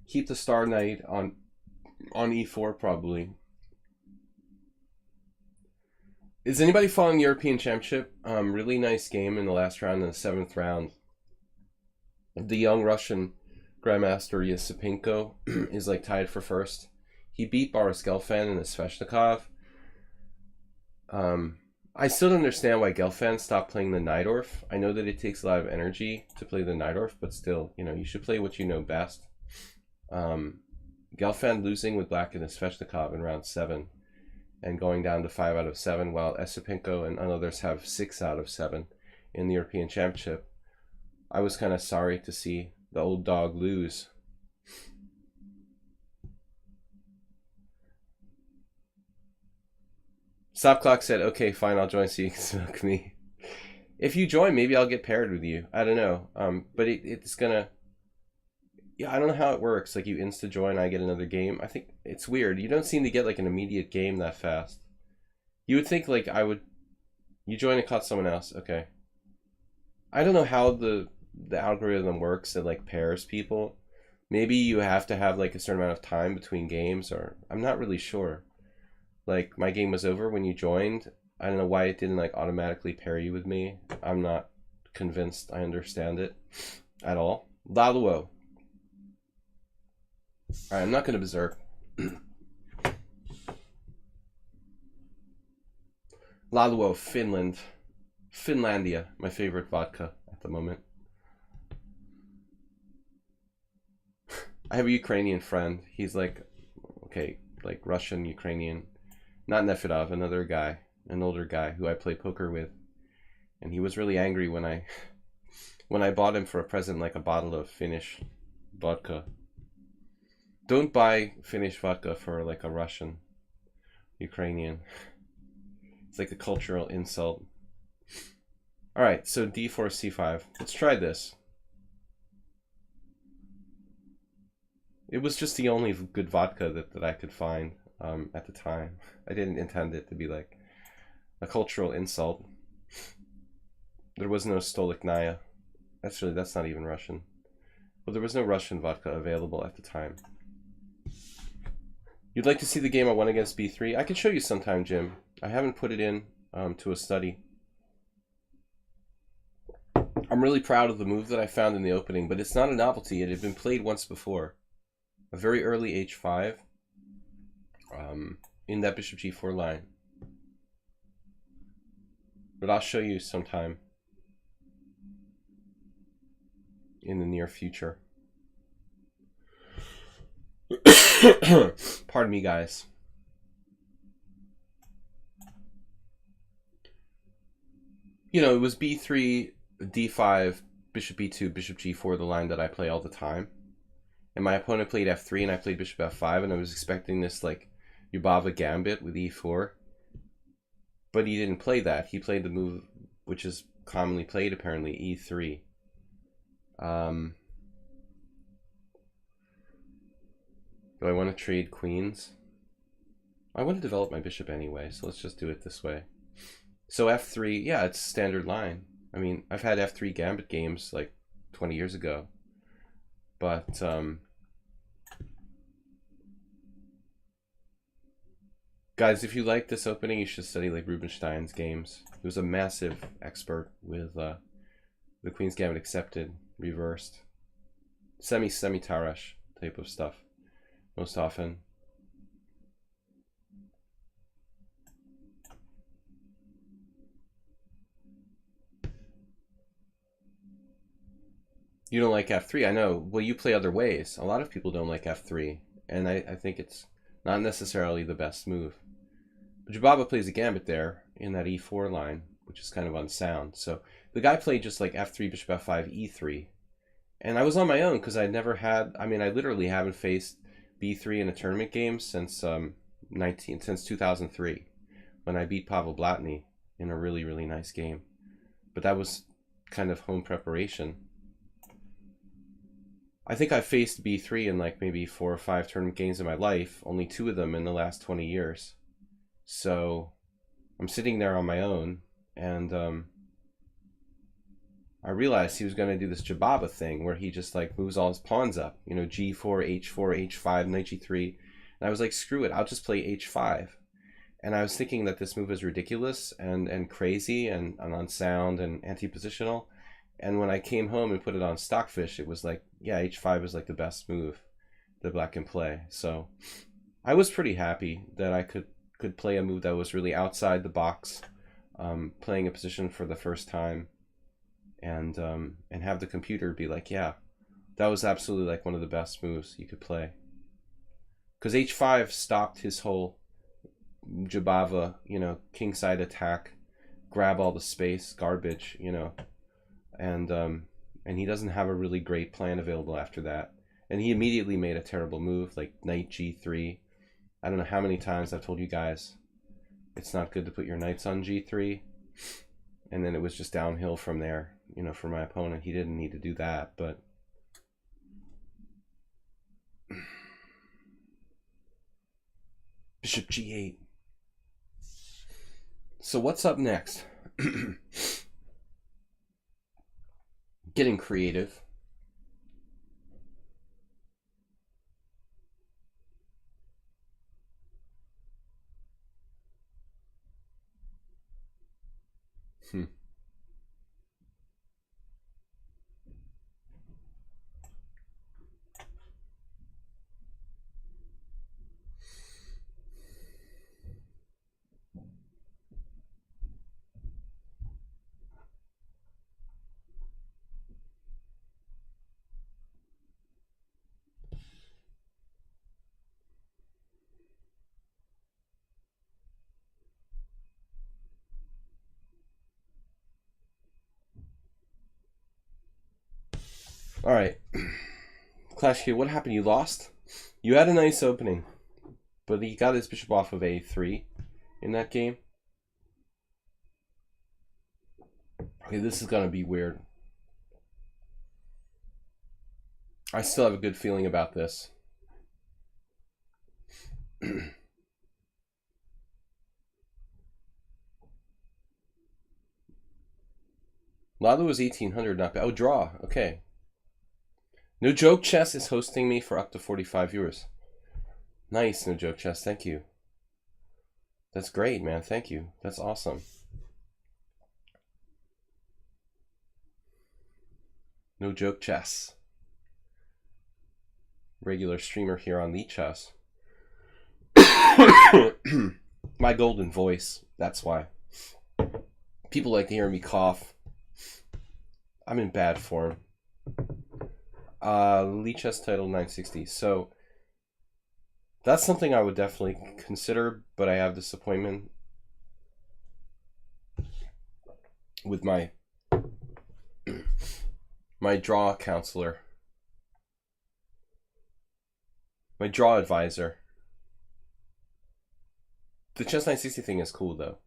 Keep the star knight on e4 probably. Is anybody following the European Championship? Really nice game in the last round, in the 7th round. The young Russian Grandmaster Yasipenko is like tied for first. He beat Boris Gelfand in the Sveshnikov. I still don't understand why Gelfand stopped playing the Najdorf. I know that it takes a lot of energy to play the Najdorf, but still, you know, you should play what you know best. Gelfand losing with black in the Sveshnikov in round 7 and going down to 5 out of 7, while Esipenko and others have 6 out of 7 in the European Championship. I was kind of sorry to see the old dog lose. Stop Clock said, okay, fine, I'll join so you can smoke me. If you join, maybe I'll get paired with you. I don't know. But it's gonna... Yeah, I don't know how it works. Like, you insta-join, I get another game. I think it's weird. You don't seem to get, like, an immediate game that fast. You would think, like, I would... You join and caught someone else. Okay. I don't know how the algorithm works that, like, pairs people. Maybe you have to have, like, a certain amount of time between games, or... I'm not really sure. Like, my game was over when you joined. I don't know why it didn't, like, automatically pair you with me. I'm not convinced I understand it at all. Laluo. Alright, I'm not going to berserk. Laluo, Finland. Finlandia, my favorite vodka at the moment. I have a Ukrainian friend. He's like, okay, like Russian, Ukrainian. Not Nefedov, another guy, an older guy who I play poker with. And he was really angry when I bought him for a present like a bottle of Finnish vodka. Don't buy Finnish vodka for like a Russian, Ukrainian. It's like a cultural insult. Alright, so d4, c5. Let's try this. It was just the only good vodka that I could find at the time. I didn't intend it to be like a cultural insult. There was no Stolichnaya. That's not even Russian. Well, there was no Russian vodka available at the time. You'd like to see the game I won against b3? I can show you sometime, Jim. I haven't put it in to a study. I'm really proud of the move that I found in the opening, but it's not a novelty. It had been played once before. A very early h5 in that bishop g4 line. But I'll show you sometime in the near future. Pardon me, guys. You know, it was b3, d5, bishop b2, bishop g4, the line that I play all the time. And my opponent played f3 and I played bishop f5, and I was expecting this like Yubava gambit with e4. But he didn't play that. He played the move which is commonly played apparently, e3. Do I want to trade queens? I want to develop my bishop anyway, so let's just do it this way. So f3, yeah, it's standard line. I mean, I've had f3 gambit games like 20 years ago. But Guys, if you like this opening, you should study like Rubinstein's games. He was a massive expert with the Queen's Gambit accepted, reversed, semi-Tarash type of stuff most often. You don't like f3, I know. Well, you play other ways. A lot of people don't like f3, and I think it's not necessarily the best move. But Jababa plays a gambit there in that e4 line, which is kind of unsound. So the guy played just like f3, bishop f5, e3. And I was on my own because I never had, I mean, I literally haven't faced b3 in a tournament game since 2003, when I beat Pavel Blatny in a really, really nice game. But that was kind of home preparation. I think I've faced b3 in like maybe 4 or 5 tournament games in my life, only 2 of them in the last 20 years. So I'm sitting there on my own, and I realized he was going to do this Jababa thing where he just like moves all his pawns up, you know, g4, h4, h5, knight g3. And I was like, screw it, I'll just play h5. And I was thinking that this move is ridiculous and crazy and unsound and anti-positional. And when I came home and put it on Stockfish, it was like, yeah, h5 is like the best move that black can play. So I was pretty happy that I could play a move that was really outside the box, playing a position for the first time, and have the computer be like, yeah, that was absolutely like one of the best moves you could play. Because h5 stopped his whole Jabava, you know, kingside attack, grab all the space, garbage, you know, and he doesn't have a really great plan available after that. And he immediately made a terrible move, like knight g3. I don't know how many times I've told you guys it's not good to put your knights on g3. And then it was just downhill from there, you know, for my opponent. He didn't need to do that, but bishop g8. So what's up next? Getting creative. All right, Clash Q, what happened? You lost? You had a nice opening, but he got his bishop off of a3 in that game. Okay, this is gonna be weird. I still have a good feeling about this. Lalo was 1800, not bad. Oh, draw. Okay. No Joke Chess is hosting me for up to 45 viewers. Nice, No Joke Chess. Thank you. That's great, man. Thank you. That's awesome. No Joke Chess. Regular streamer here on lichess. My golden voice. That's why. People like to hear me cough. I'm in bad form. Lichess title 960. So that's something I would definitely consider, but I have disappointment with my draw counselor, my draw advisor. The chess 960 thing is cool though.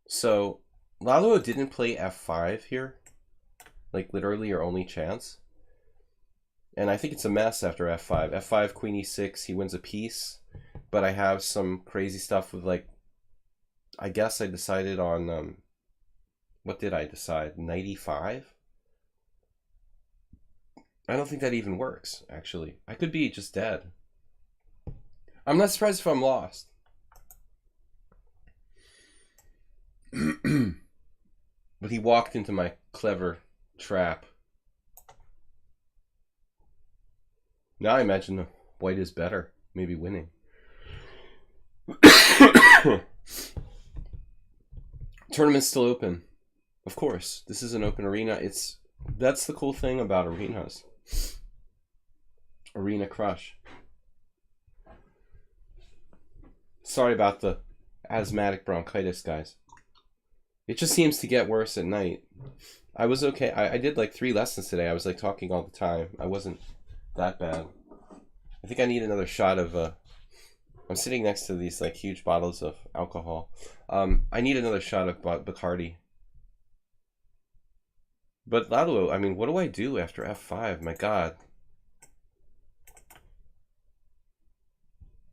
So Lalo didn't play f5 here, like literally your only chance. And I think it's a mess after f5. f5, queen e6, he wins a piece. But I have some crazy stuff with like, I guess I decided on, what did I decide? Knight e5? I don't think that even works, actually. I could be just dead. I'm not surprised if I'm lost. But he walked into my clever trap. Now I imagine the white is better, maybe winning. Tournament's still open. Of course, this is an open arena. That's the cool thing about arenas. Arena crush. Sorry about the asthmatic bronchitis, guys. It just seems to get worse at night. I was okay. I did like 3 lessons today. I was like talking all the time. I wasn't that bad. I think I need another shot of I'm sitting next to these like huge bottles of alcohol. I need another shot of Bacardi. But Lalo, I mean, what do I do after f5? My God.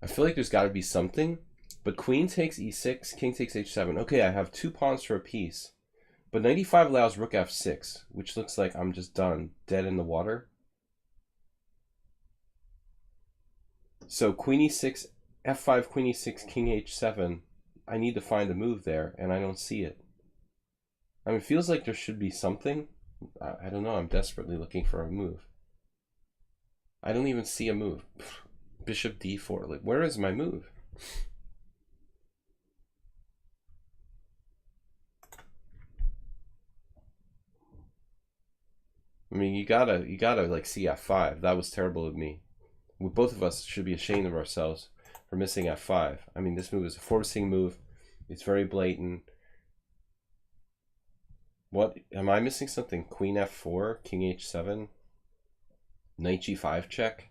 I feel like there's got to be something. But queen takes e6, king takes h7. Okay, I have 2 pawns for a piece. But 95 allows rook f6, which looks like I'm just done. Dead in the water. So queen e6, f5, queen e6, king h7. I need to find a move there, and I don't see it. I mean, it feels like there should be something. I don't know. I'm desperately looking for a move. I don't even see a move. Bishop d4. Like, where is my move? I mean, you gotta like see f5. That was terrible of me. Both of us should be ashamed of ourselves for missing f5. I mean, this move is a forcing move. It's very blatant. What am I missing? Something? Queen f4, king h7, knight g5 check.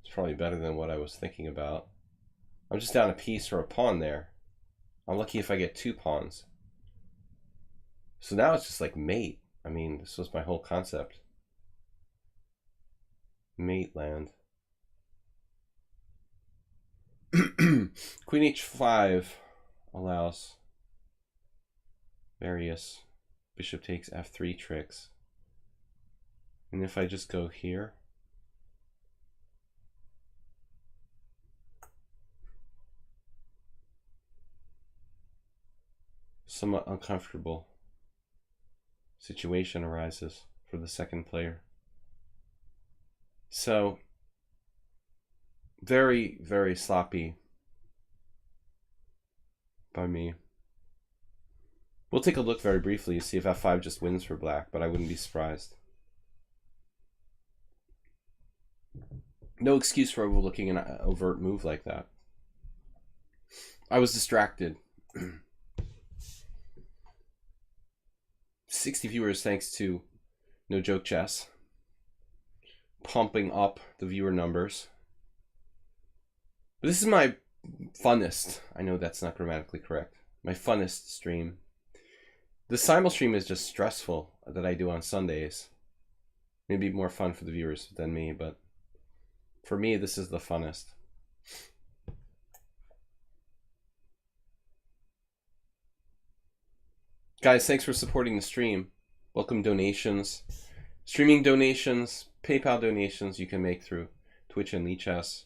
It's probably better than what I was thinking about. I'm just down a piece or a pawn there. I'm lucky if I get 2 pawns. So now it's just like mate. I mean, this was my whole concept. Mate land. Queen h5 allows various bishop takes f3 tricks. And if I just go here, somewhat uncomfortable situation arises for the second player. So very, very sloppy by me. We'll take a look very briefly to see if f5 just wins for black, but I wouldn't be surprised. No excuse for overlooking an overt move like that. I was distracted. 60 viewers thanks to No Joke Chess. Pumping up the viewer numbers. But this is my funnest. I know that's not grammatically correct. My funnest stream. The simul stream is just stressful that I do on Sundays. Maybe more fun for the viewers than me, but for me, this is the funnest. Guys, thanks for supporting the stream. Welcome donations. Streaming donations, PayPal donations you can make through Twitch and lichess.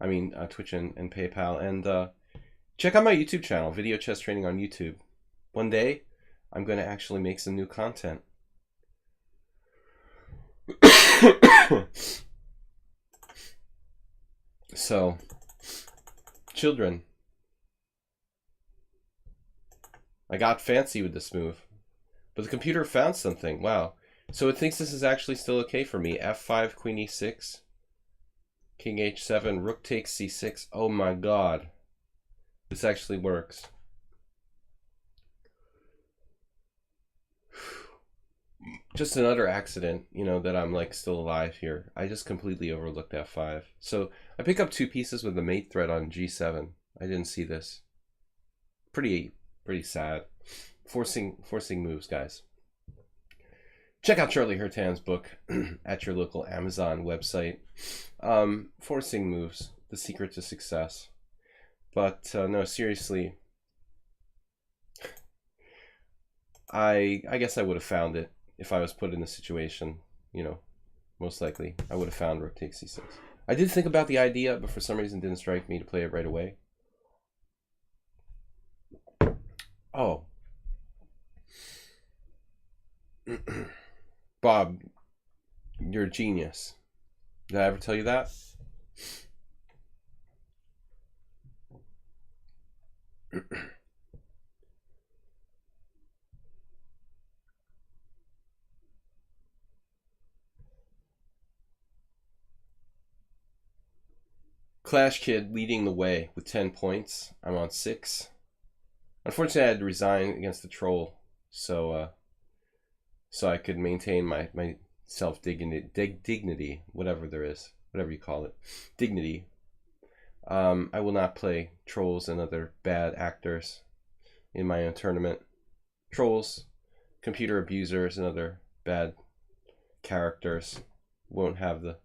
I mean, Twitch and PayPal. And check out my YouTube channel, Video Chess Training on YouTube. One day, I'm going to actually make some new content. So, children. I got fancy with this move. But the computer found something. Wow. So it thinks this is actually still okay for me. f5, queen e6, king h7, rook takes c6. Oh my god. This actually works. Just another accident, you know, that I'm like still alive here. I just completely overlooked f5. So I pick up 2 pieces with the mate threat on g7. I didn't see this. Pretty sad. Forcing moves, guys. Check out Charlie Hurtan's book at your local Amazon website. Forcing moves, the secret to success. But no, seriously, I guess I would have found it if I was put in the situation. You know, most likely I would have found rook takes c6. I did think about the idea, but for some reason it didn't strike me to play it right away. Oh. Bob, you're a genius. Did I ever tell you that? Clash Kid leading the way with 10 points. I'm on 6. Unfortunately, I had to resign against the troll, so I could maintain my self dignity, whatever there is, whatever you call it, dignity. I will not play trolls and other bad actors in my own tournament. Trolls, computer abusers, and other bad characters won't have the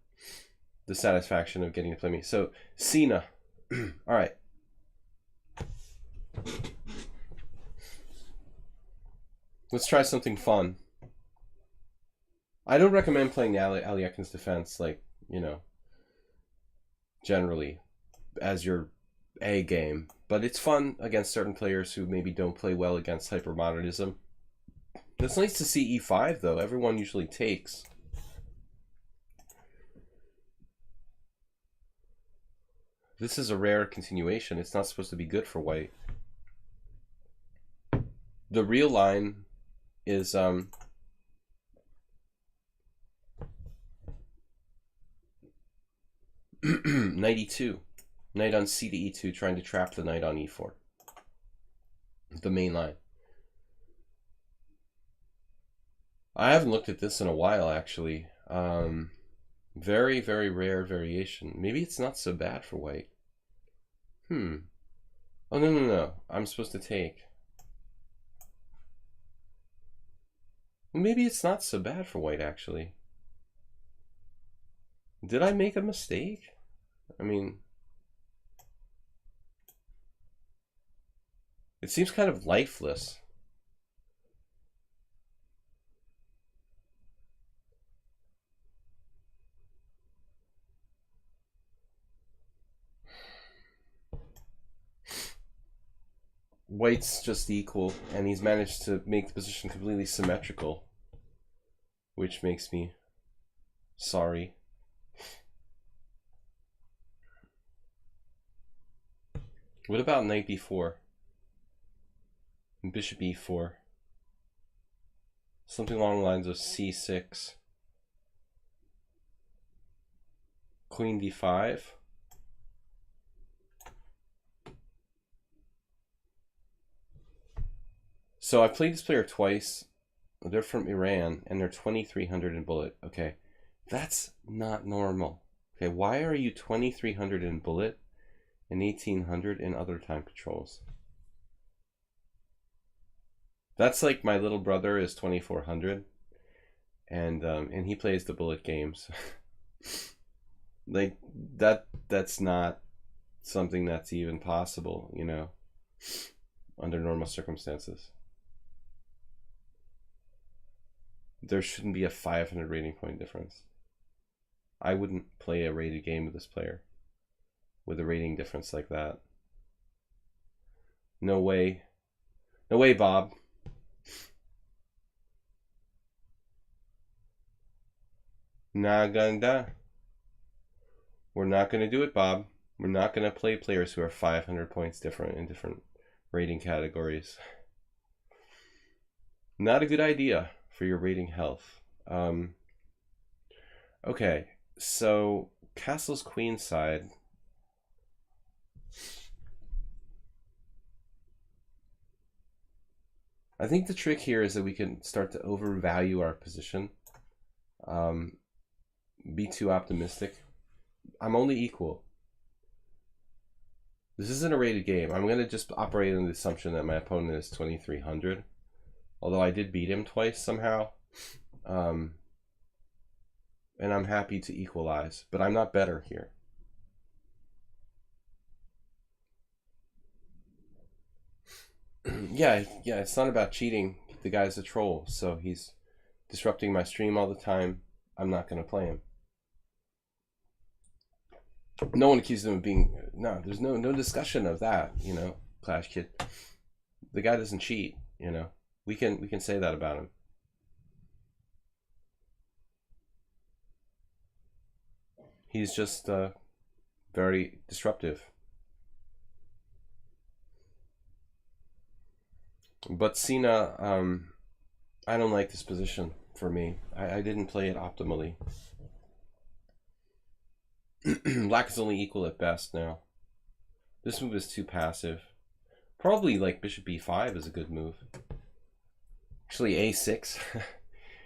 satisfaction of getting to play me. So, Cena. All right. Let's try something fun. I don't recommend playing Ali Ekin's defense, like, you know, generally as your A game, but it's fun against certain players who maybe don't play well against hypermodernism. It's nice to see E5 though. Everyone usually takes. This is a rare continuation. It's not supposed to be good for white. The real line is 92. Knight on c to e2, trying to trap the knight on e4. The main line. I haven't looked at this in a while, actually. Very, very rare variation. Maybe it's not so bad for white. Oh, no. I'm supposed to take. Maybe it's not so bad for white, actually. Did I make a mistake? I mean, it seems kind of lifeless. White's just equal, and he's managed to make the position completely symmetrical, which makes me sorry. What about knight b4? And bishop e4? Something along the lines of c6. Queen d5. So I played this player twice. They're from Iran, and they're 2,300 in bullet. Okay, that's not normal. Okay, why are you 2,300 in bullet and 1,800 in other time controls? That's like my little brother is 2,400, and he plays the bullet games. Like that's not something that's even possible, you know, under normal circumstances. There shouldn't be a 500 rating point difference. I wouldn't play a rated game with this player with a rating difference like that. No way. No way, Bob. Naganda. We're not going to do it, Bob. We're not going to play players who are 500 points different in different rating categories. Not a good idea for your rating health. Okay, so castle's queen side. I think the trick here is that we can start to overvalue our position. Be too optimistic. I'm only equal. This isn't a rated game. I'm going to just operate on the assumption that my opponent is 2,300. Although I did beat him twice somehow. And I'm happy to equalize. But I'm not better here. Yeah, it's not about cheating. The guy's a troll, so he's disrupting my stream all the time. I'm not going to play him. No one accuses him of being... No, there's no discussion of that, you know, Clash Kid. the guy doesn't cheat, you know. We can say that about him. He's just very disruptive. But Cena, I don't like this position for me. I didn't play it optimally. Black is only equal at best now. This move is too passive. Probably like bishop b5 is a good move. Actually, a6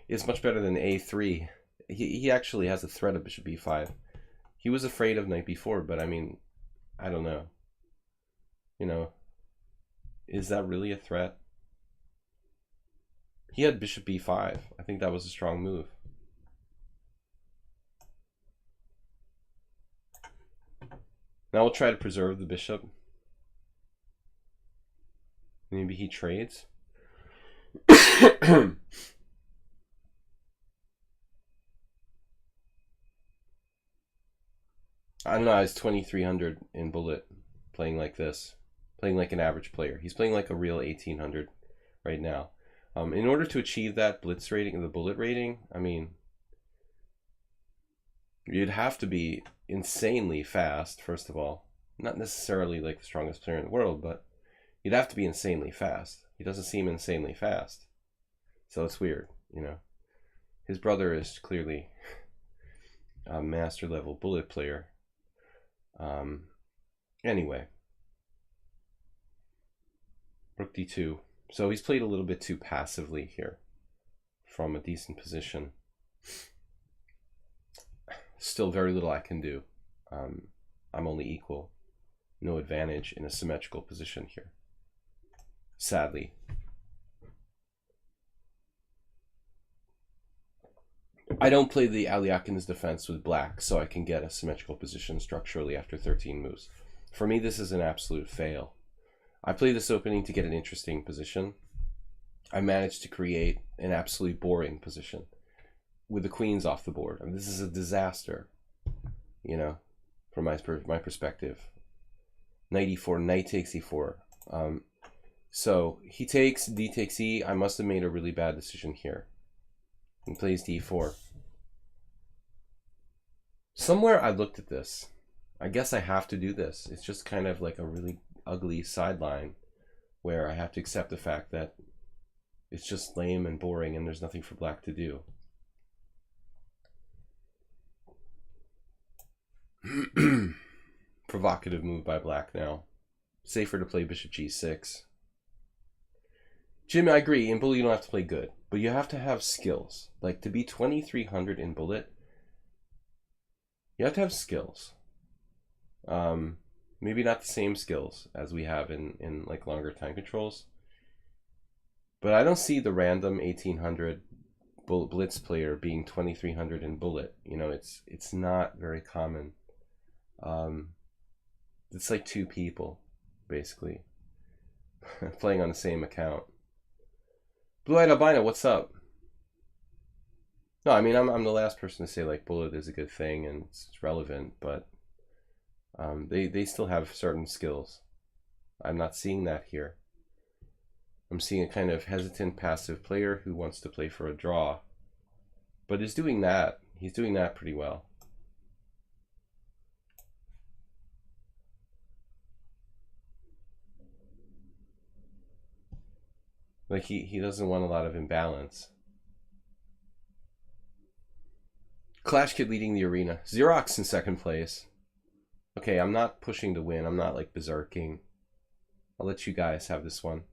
is much better than a3. He actually has a threat of bishop b5. He was afraid of knight b4, but I mean, I don't know. You know, is that really a threat? He had bishop b5. I think that was a strong move. Now we'll try to preserve the bishop. Maybe he trades. I don't know, I was 2,300 in bullet playing like this. Playing like an average player. He's playing like a real 1,800 right now. In order to achieve that blitz rating, the bullet rating, I mean, you'd have to be insanely fast, first of all. Not necessarily like the strongest player in the world, but you'd have to be insanely fast. He doesn't seem insanely fast. So it's weird, you know. His brother is clearly a master level bullet player. Anyway. Rook d2. So he's played a little bit too passively here from a decent position. Still very little I can do. I'm only equal. No advantage in a symmetrical position here. Sadly. I don't play the Aliakin's defense with black, so I can get a symmetrical position structurally after 13 moves. For me, this is an absolute fail. I play this opening to get an interesting position. I managed to create an absolutely boring position with the queens off the board. I mean, this is a disaster, you know, from my perspective. Knight e4, knight takes e4. So he takes, d takes e. I must have made a really bad decision here. He plays d4. Somewhere I looked at this. I guess I have to do this. It's just kind of like a really ugly sideline where I have to accept the fact that it's just lame and boring and there's nothing for black to do. Provocative move by black now. Safer to play bishop g6. Jim, I agree. In bullet, you don't have to play good, but you have to have skills. Like, to be 2,300 in bullet, you have to have skills. Maybe not the same skills as we have in like longer time controls, but I don't see the random 1,800 bullet blitz player being 2,300 in bullet. You know, it's not very common. It's like two people basically playing on the same account. Blue-eyed albino, what's up? No, I mean, I'm the last person to say like bullet is a good thing and it's relevant, but they still have certain skills. I'm not seeing that here. I'm seeing a kind of hesitant passive player who wants to play for a draw, but is doing that. He's doing that pretty well. Like he doesn't want a lot of imbalance. Clash Kid leading the arena. Xerox in second place. Okay, I'm not pushing to win. I'm not like berserking. I'll let you guys have this one.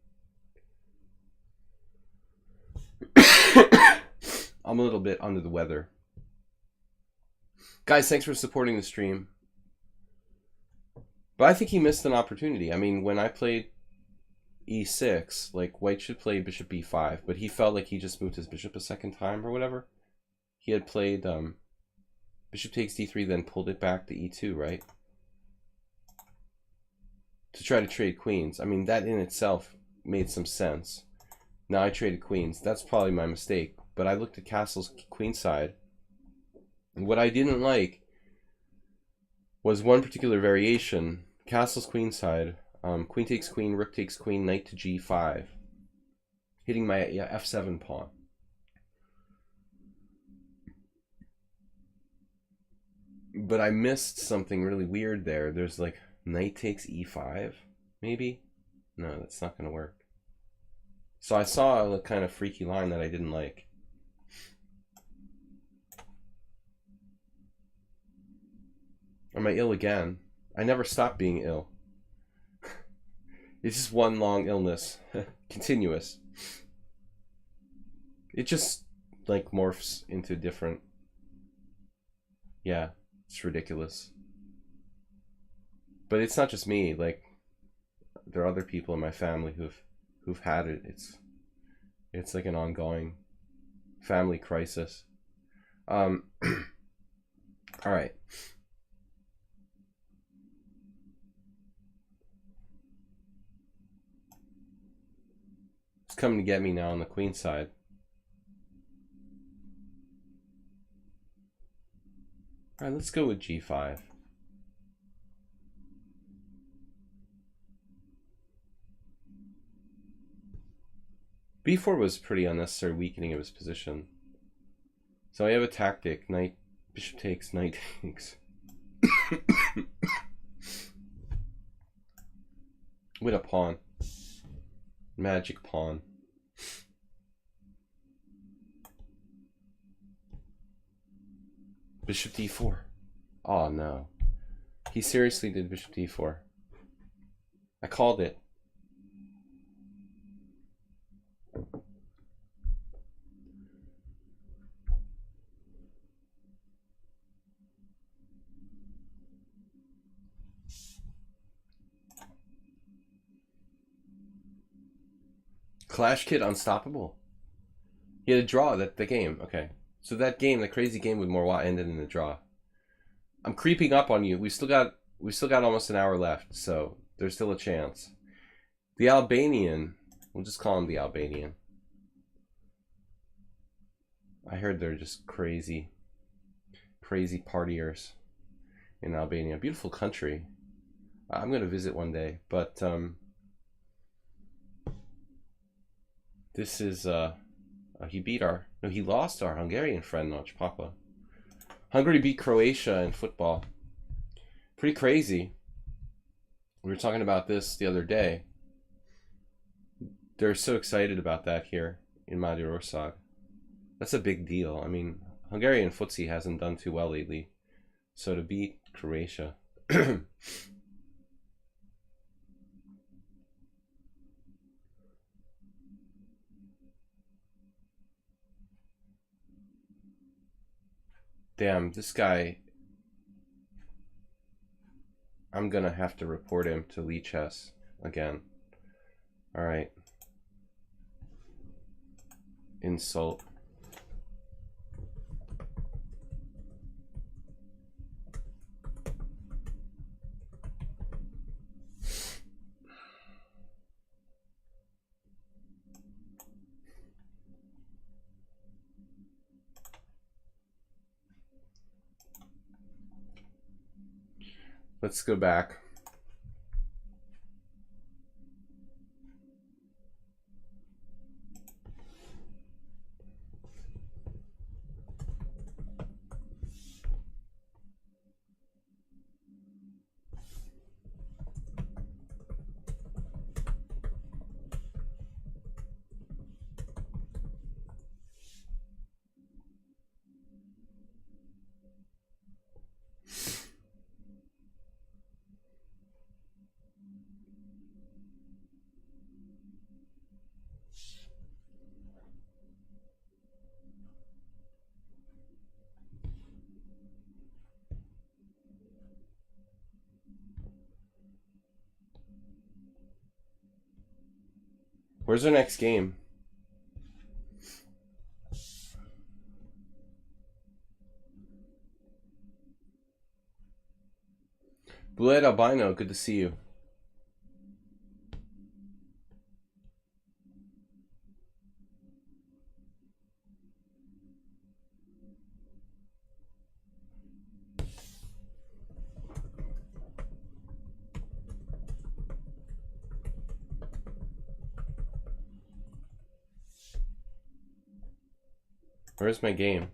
I'm a little bit under the weather. Guys, thanks for supporting the stream. But I think he missed an opportunity. I mean, when I played e6, like white should play bishop b5, but he felt like he just moved his bishop a second time or whatever. He had played bishop takes d3, then pulled it back to e2, right? To try to trade queens. I mean, that in itself made some sense. Now I traded queens. That's probably my mistake. But I looked at Castle's queenside. And what I didn't like was one particular variation. Castle's queenside Queen takes queen, rook takes queen, knight to g5. Hitting my f7 pawn. But I missed something really weird there. There's like knight takes e5, maybe? No, that's not going to work. So I saw a kind of freaky line that I didn't like. Am I ill again? I never stop being ill. It's just one long illness. Continuous. It just like morphs into different. Yeah, it's ridiculous. But it's not just me. Like, there are other people in my family who've had it. It's like an ongoing family crisis. All right. It's coming to get me now on the queen side. All right, let's go with g5. b4 was pretty unnecessary weakening of his position. So I have a tactic. Knight, bishop takes, knight takes. With a pawn. Magic pawn. Bishop d4. Oh no. He seriously did bishop d4. I called it. Clash Kid Unstoppable. He had a draw the game. Okay. So that game, the crazy game with Morwa, ended in a draw. I'm creeping up on you. We've still got almost an hour left, so there's still a chance. The Albanian, we'll just call him the Albanian. I heard they're just crazy partiers in Albania. Beautiful country. I'm gonna visit one day, but this is he lost our Hungarian friend, Notch Papa. Hungary beat Croatia in football. Pretty crazy. We were talking about this the other day. They're so excited about that here in Magyarország. That's a big deal. I mean, Hungarian footsie hasn't done too well lately. So to beat Croatia. Damn, this guy, I'm gonna have to report him to lichess again. All right. Insult. Let's go back. Where's our next game? Blue-eyed albino, good to see you. Where's my game?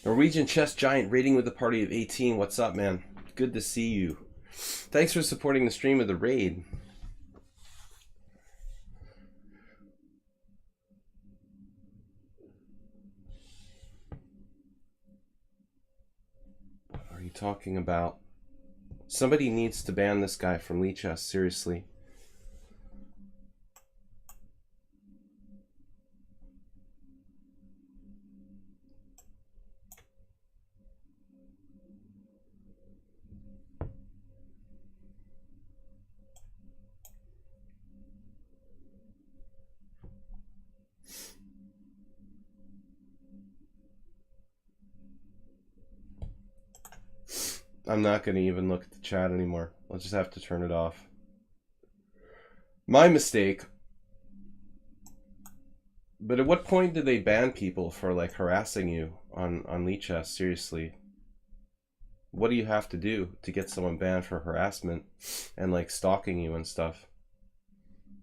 Norwegian chess giant raiding with a party of 18. What's up, man? Good to see you. Thanks for supporting the stream of the raid. What are you talking about? Somebody needs to ban this guy from lichess, seriously. I'm not going to even look at the chat anymore. I'll just have to turn it off. My mistake. But at what point did they ban people for like harassing you on lichess? Seriously. What do you have to do to get someone banned for harassment and like stalking you and stuff?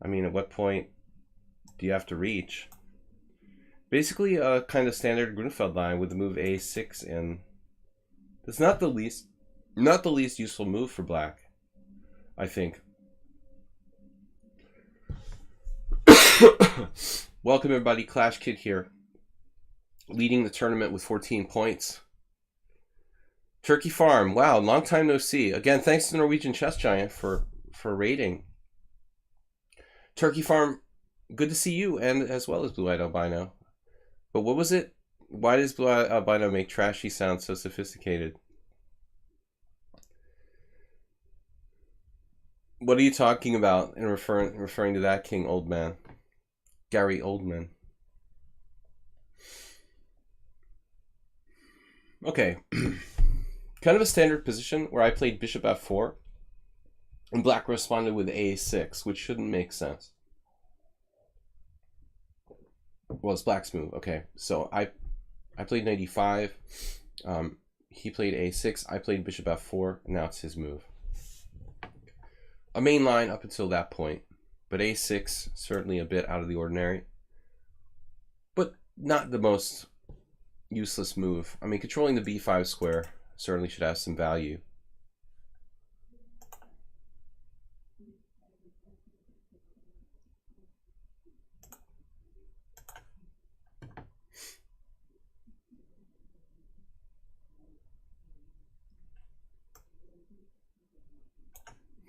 I mean, at what point do you have to reach? Basically a kind of standard Grunfeld line with the move a6 in. It's not the least useful move for black, I think. Welcome everybody, Clash Kid here, leading the tournament with 14 points. Turkey Farm, wow, long time no see. Again, thanks to Norwegian Chess Giant for raiding. Turkey Farm, good to see you, and as well as Blue Eyed Albino. But what was it? Why does Blue Eyed Albino make trashy sound so sophisticated? What are you talking about in referring to that King Oldman? Gary Oldman. Okay. Kind of a standard position where I played bishop f4 and black responded with a6, which shouldn't make sense. Well, it's black's move. Okay, so I played knight e5. He played a6. I played bishop f4, and now it's his move. A main line up until that point, but a6 certainly a bit out of the ordinary, but not the most useless move. I mean, controlling the b5 square certainly should have some value.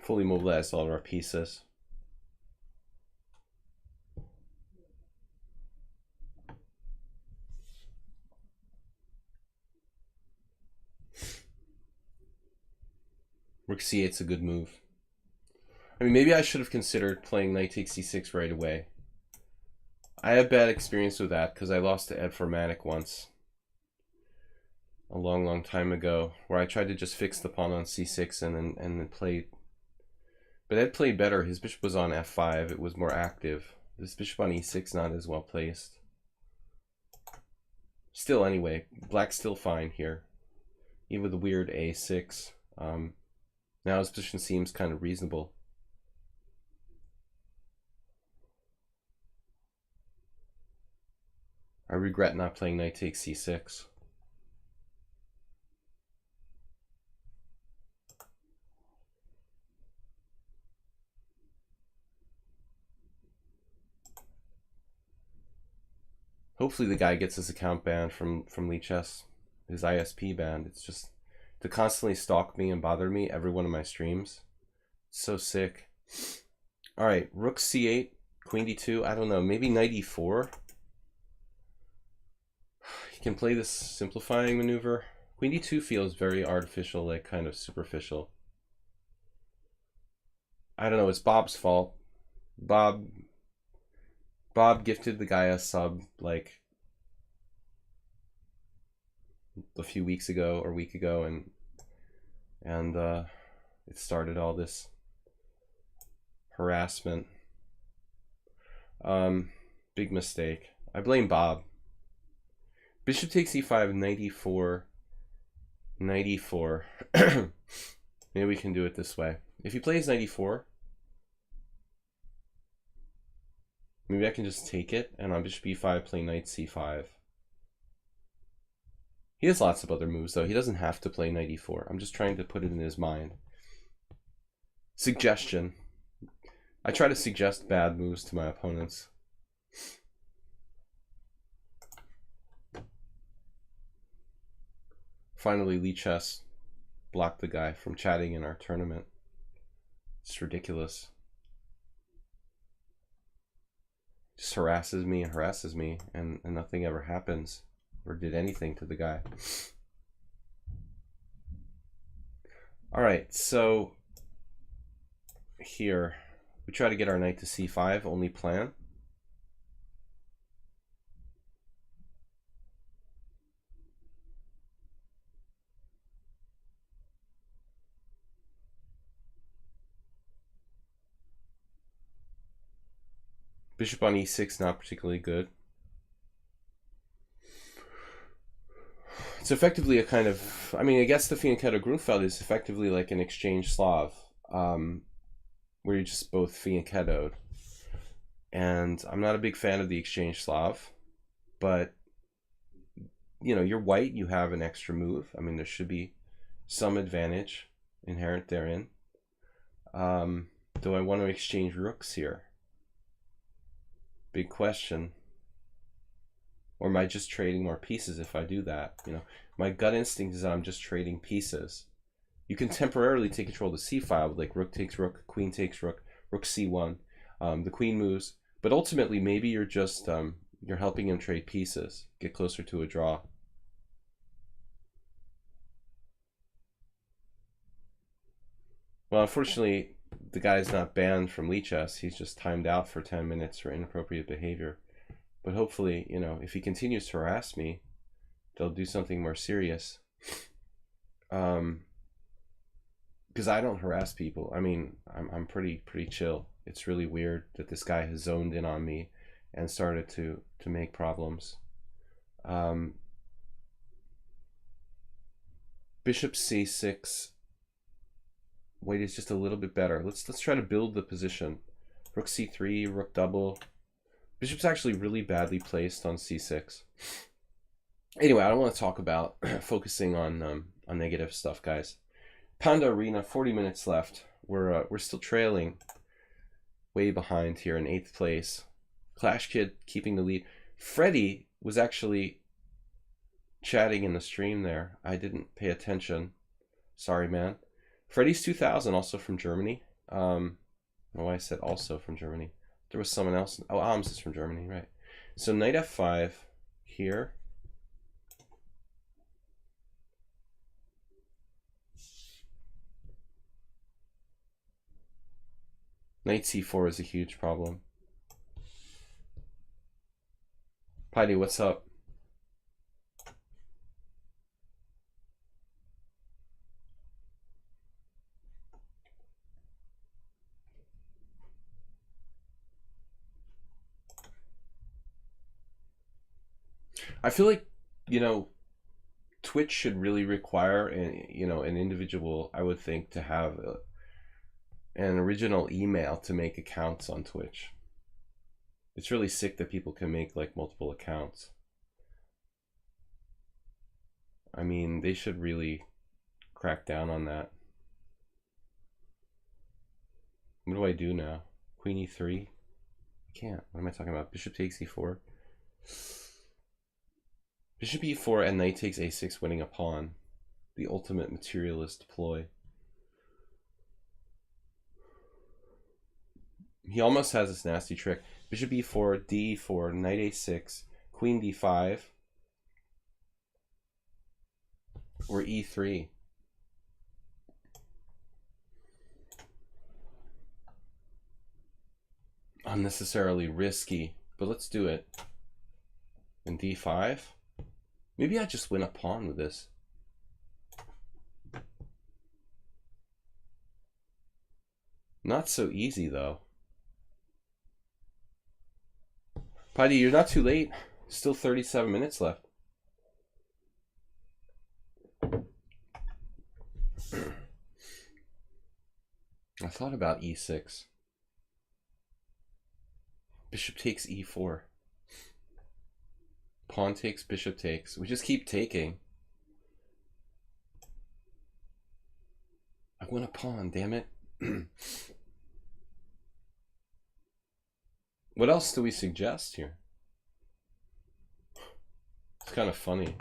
Fully mobilized all of our pieces. Rook c8's a good move. I mean, maybe I should have considered playing knight takes c6 right away. I had bad experience with that because I lost to Ed Formatic once. A long time ago, where I tried to just fix the pawn on c6 and then played. But Ed played better. His bishop was on f5. It was more active. This bishop on e6 not as well placed. Still, anyway, black's still fine here. Even with the weird a6. Now his position seems kind of reasonable. I regret not playing knight takes c6. Hopefully the guy gets his account banned from lichess, his ISP banned. It's just to constantly stalk me and bother me every one of my streams. It's so sick. All right, rook c8, queen d2. I don't know, maybe knight e4. He can play this simplifying maneuver. Queen d2 feels very artificial, like kind of superficial. I don't know, it's Bob's fault. Bob gifted the guy a sub like a few weeks ago or a week ago, and it started all this harassment. Big mistake. I blame Bob. Bishop takes e5, 94. 94. Maybe we can do it this way. If he plays 94, maybe I can just take it, and on bishop e5 play knight c5. He has lots of other moves, though. He doesn't have to play knight e4. I'm just trying to put it in his mind. Suggestion. I try to suggest bad moves to my opponents. Finally, lichess blocked the guy from chatting in our tournament. It's ridiculous. Just harasses me and harasses me, and nothing ever happens or did anything to the guy. All right, so here we try to get our knight to c5, only plan. Bishop on e6, not particularly good. It's effectively a kind of, I mean, I guess the fianchetto Grunfeld is effectively like an exchange Slav, where you're just both fianchettoed. And I'm not a big fan of the exchange Slav, but, you know, you're white, you have an extra move. I mean, there should be some advantage inherent therein. Do I want to exchange rooks here? Big question. Or am I just trading more pieces if I do that? You know, my gut instinct is that I'm just trading pieces. You can temporarily take control of the c-file with like rook takes rook, queen takes rook, rook c1. The queen moves, but ultimately maybe you're just you're helping him trade pieces, get closer to a draw. Well, unfortunately, the guy's not banned from lichess. He's just timed out for 10 minutes for inappropriate behavior. But hopefully, you know, if he continues to harass me, they'll do something more serious. Because I don't harass people. I mean, I'm pretty chill. It's really weird that this guy has zoned in on me and started to make problems. Bishop c6. White is just a little bit better. Let's try to build the position. Rook c3, rook double. Bishop's actually really badly placed on c6. Anyway, I don't want to talk about focusing on negative stuff, guys. Pawnda Arena, 40 minutes left. We're still trailing, way behind here in 8th place. Clash Kid keeping the lead. Freddie was actually chatting in the stream there. I didn't pay attention. Sorry, man. Freddie's 2000, also from Germany. I don't know why I said also from Germany. There was someone else. Oh, Alms is from Germany, right? So knight f5 here. Knight c4 is a huge problem. Heidi, what's up? I feel like, you know, Twitch should really require an individual, I would think, to have an original email to make accounts on Twitch. It's really sick that people can make like multiple accounts. I mean, they should really crack down on that. What do I do now? Queen e3? I can't. What am I talking about? Bishop takes e4. Bishop e4 and knight takes a6, winning a pawn. The ultimate materialist ploy. He almost has this nasty trick. Bishop e4, d4, knight a6, queen d5. Or e3. Unnecessarily risky, but let's do it. And d5. Maybe I just win a pawn with this. Not so easy though. Paddy, you're not too late. Still 37 minutes left. I thought about e6. Bishop takes e4. Pawn takes, bishop takes. We just keep taking. I win a pawn, damn it. What else do we suggest here? It's kind of funny.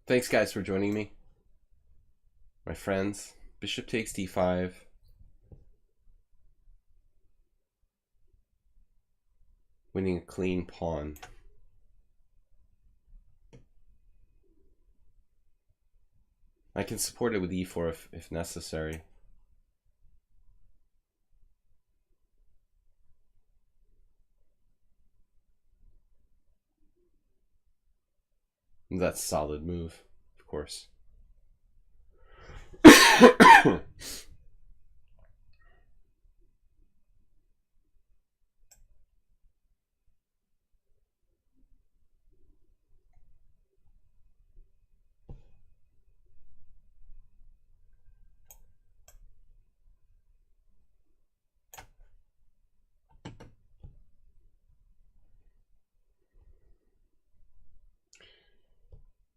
Thanks, guys, for joining me. My friends. Bishop takes d5. Winning a clean pawn. I can support it with e4 if necessary. That's a solid move, of course.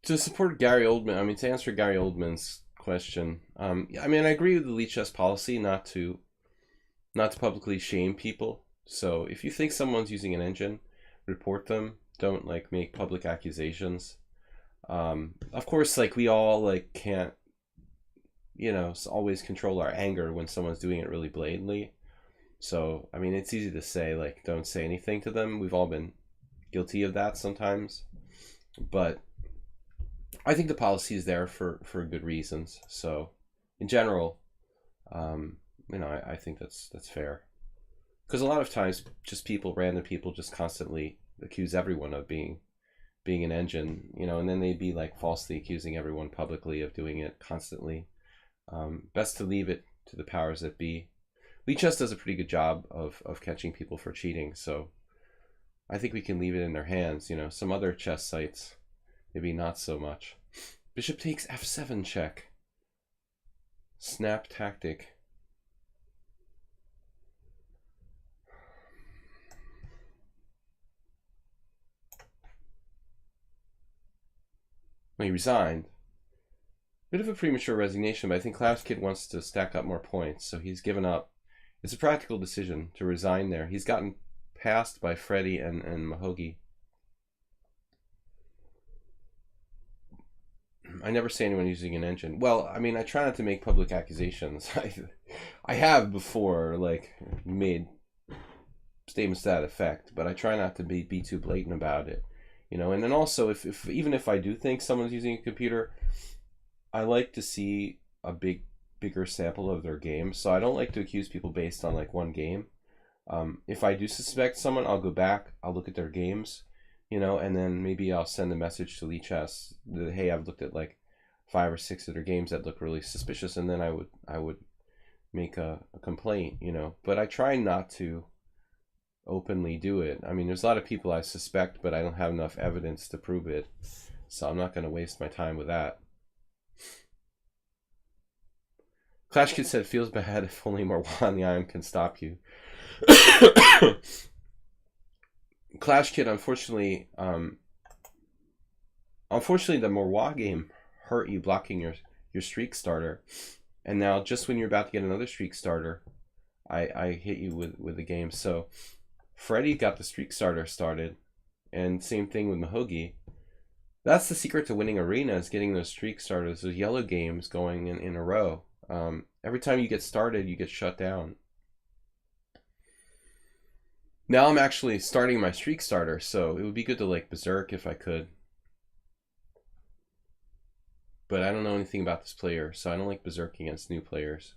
To support Gary Oldman, I mean, to answer Gary Oldman's question, I mean, I agree with the lichess policy not to publicly shame people. So if you think someone's using an engine, report them. Don't like make public accusations. Of course, like we all like can't, you know, always control our anger when someone's doing it really blatantly. So I mean, it's easy to say like don't say anything to them. We've all been guilty of that sometimes, but I think the policy is there for good reasons. So in general, you know, I think that's fair, because a lot of times just random people just constantly accuse everyone of being an engine, you know, and then they'd be like falsely accusing everyone publicly of doing it constantly. Best to leave it to the powers that be. Lichess does a pretty good job of catching people for cheating, so I think we can leave it in their hands. You know, some other chess sites, maybe not so much. Bishop takes f7 check. Snap tactic. Well, he resigned. Bit of a premature resignation, but I think Clash Kid wants to stack up more points, so he's given up. It's a practical decision to resign there. He's gotten passed by Freddie and Mahogany. I never say anyone using an engine. Well, I mean, I try not to make public accusations. I have before, like, made statements to that effect, but I try not to be too blatant about it, you know. And then also, even if I do think someone's using a computer, I like to see a bigger sample of their games. So I don't like to accuse people based on like one game. If I do suspect someone, I'll go back, I'll look at their games, you know, and then maybe I'll send a message to lichess that, hey, I've looked at like 5 or 6 of their games that look really suspicious, and then I would make a complaint, you know. But I try not to openly do it. I mean, there's a lot of people I suspect, but I don't have enough evidence to prove it, so I'm not going to waste my time with that. Clash Kid said, feels bad if only Marwan Yam can stop you. Clash Kid, unfortunately, the Morwa game hurt you, blocking your streak starter, and now just when you're about to get another streak starter, I hit you with the game. So Freddie got the streak starter started, and same thing with Mahogany. That's the secret to winning Arena, is getting those streak starters, those yellow games going in a row. Every time you get started, you get shut down. Now I'm actually starting my streak starter, so it would be good to like berserk if I could. But I don't know anything about this player, so I don't like berserking against new players.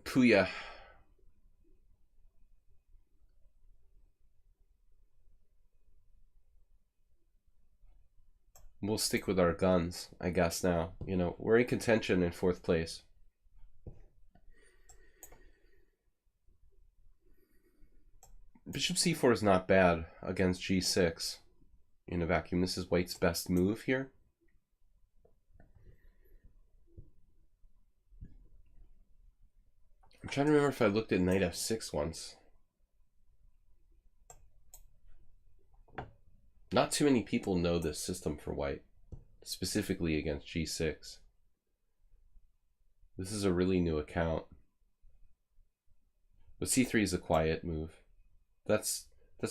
Puya. We'll stick with our guns, I guess now. You know, we're in contention in 4th place. Bishop c4 is not bad against g6 in a vacuum. This is white's best move here. I'm trying to remember if I looked at knight f6 once. Not too many people know this system for white, specifically against g6. This is a really new account. But c3 is a quiet move. That's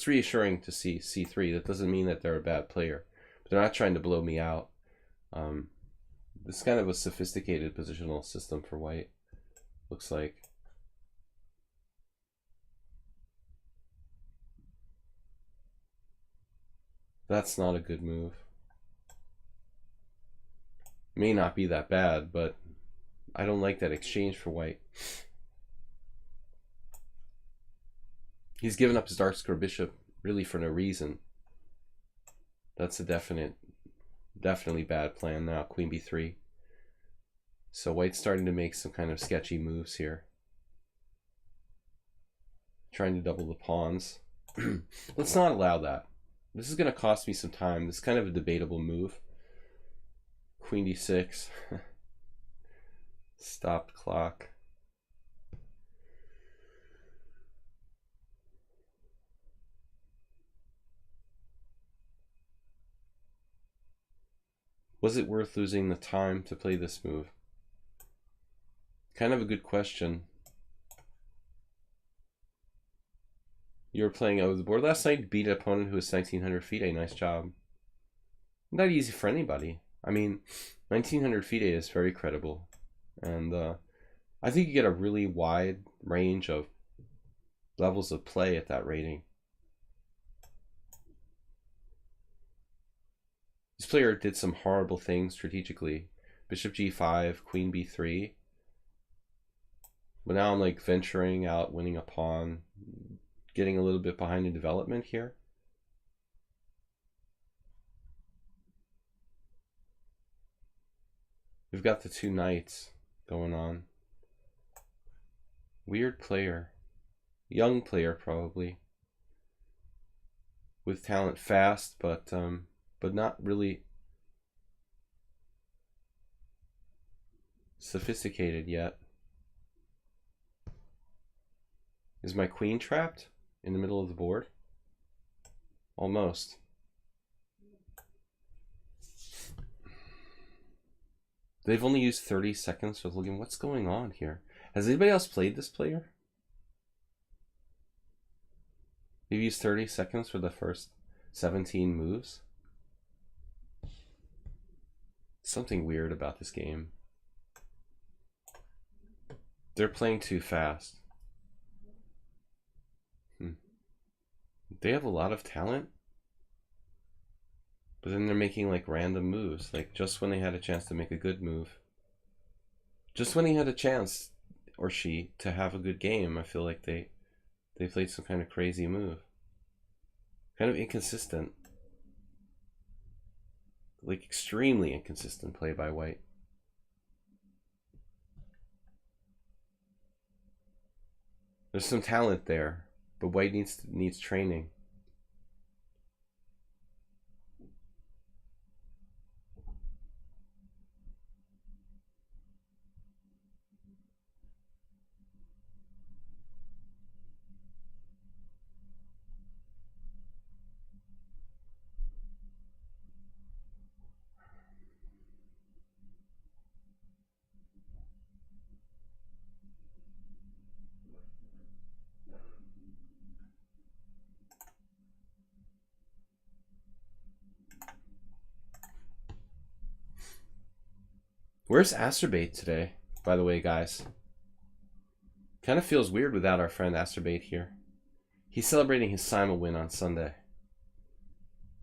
reassuring to see c3. That doesn't mean that they're a bad player. But they're not trying to blow me out. This is kind of a sophisticated positional system for white, looks like. That's not a good move. May not be that bad, but I don't like that exchange for white. He's given up his dark square bishop really for no reason. That's a definitely bad plan now. Queen b3. So white's starting to make some kind of sketchy moves here. Trying to double the pawns. Let's not allow that. This is going to cost me some time. This is kind of a debatable move. Queen d6. Stopped clock. Was it worth losing the time to play this move? Kind of a good question. You were playing over the board last night, beat an opponent who was 1900 FIDE. Nice job. Not easy for anybody. I mean, 1900 FIDE is very credible. And I think you get a really wide range of levels of play at that rating. This player did some horrible things strategically. Bishop g5, queen b3. But now I'm like venturing out, winning a pawn, getting a little bit behind in development here. We've got the 2 knights going on. Weird player. Young player probably. With talent, fast, but not really sophisticated yet. Is my queen trapped in the middle of the board? Almost. They've only used 30 seconds for looking. What's going on here? Has anybody else played this player? They've used 30 seconds for the first 17 moves. Something weird about this game. They're playing too fast. They have a lot of talent, but then they're making like random moves, like just when they had a chance to make a good move. Just when he had a chance, or she, to have a good game, I feel like they played some kind of crazy move. Kind of inconsistent. Like extremely inconsistent play by white. There's some talent there, but white needs training. Where's Acerbate today? by the way, guys. Kind of feels weird without our friend Asterbait here. He's celebrating his Simul win on Sunday.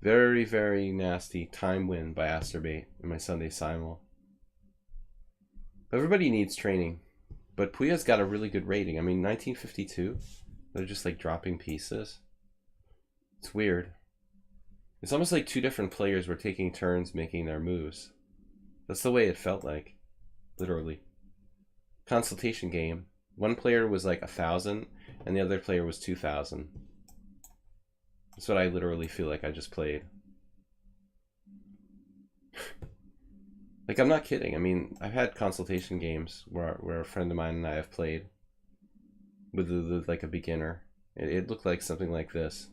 Very, very nasty time win by Asterbait in my Sunday Simul. Everybody needs training, but Puya's got a really good rating. I mean, 1952. They're just like dropping pieces. It's weird. It's almost like two different players were taking turns making their moves. That's the way it felt like, literally. Consultation game. One player was like 1,000, and the other player was 2,000. That's what I literally feel like I just played. Like, I'm not kidding. I mean, I've had consultation games where a friend of mine and I have played with like a beginner. It looked like something like this.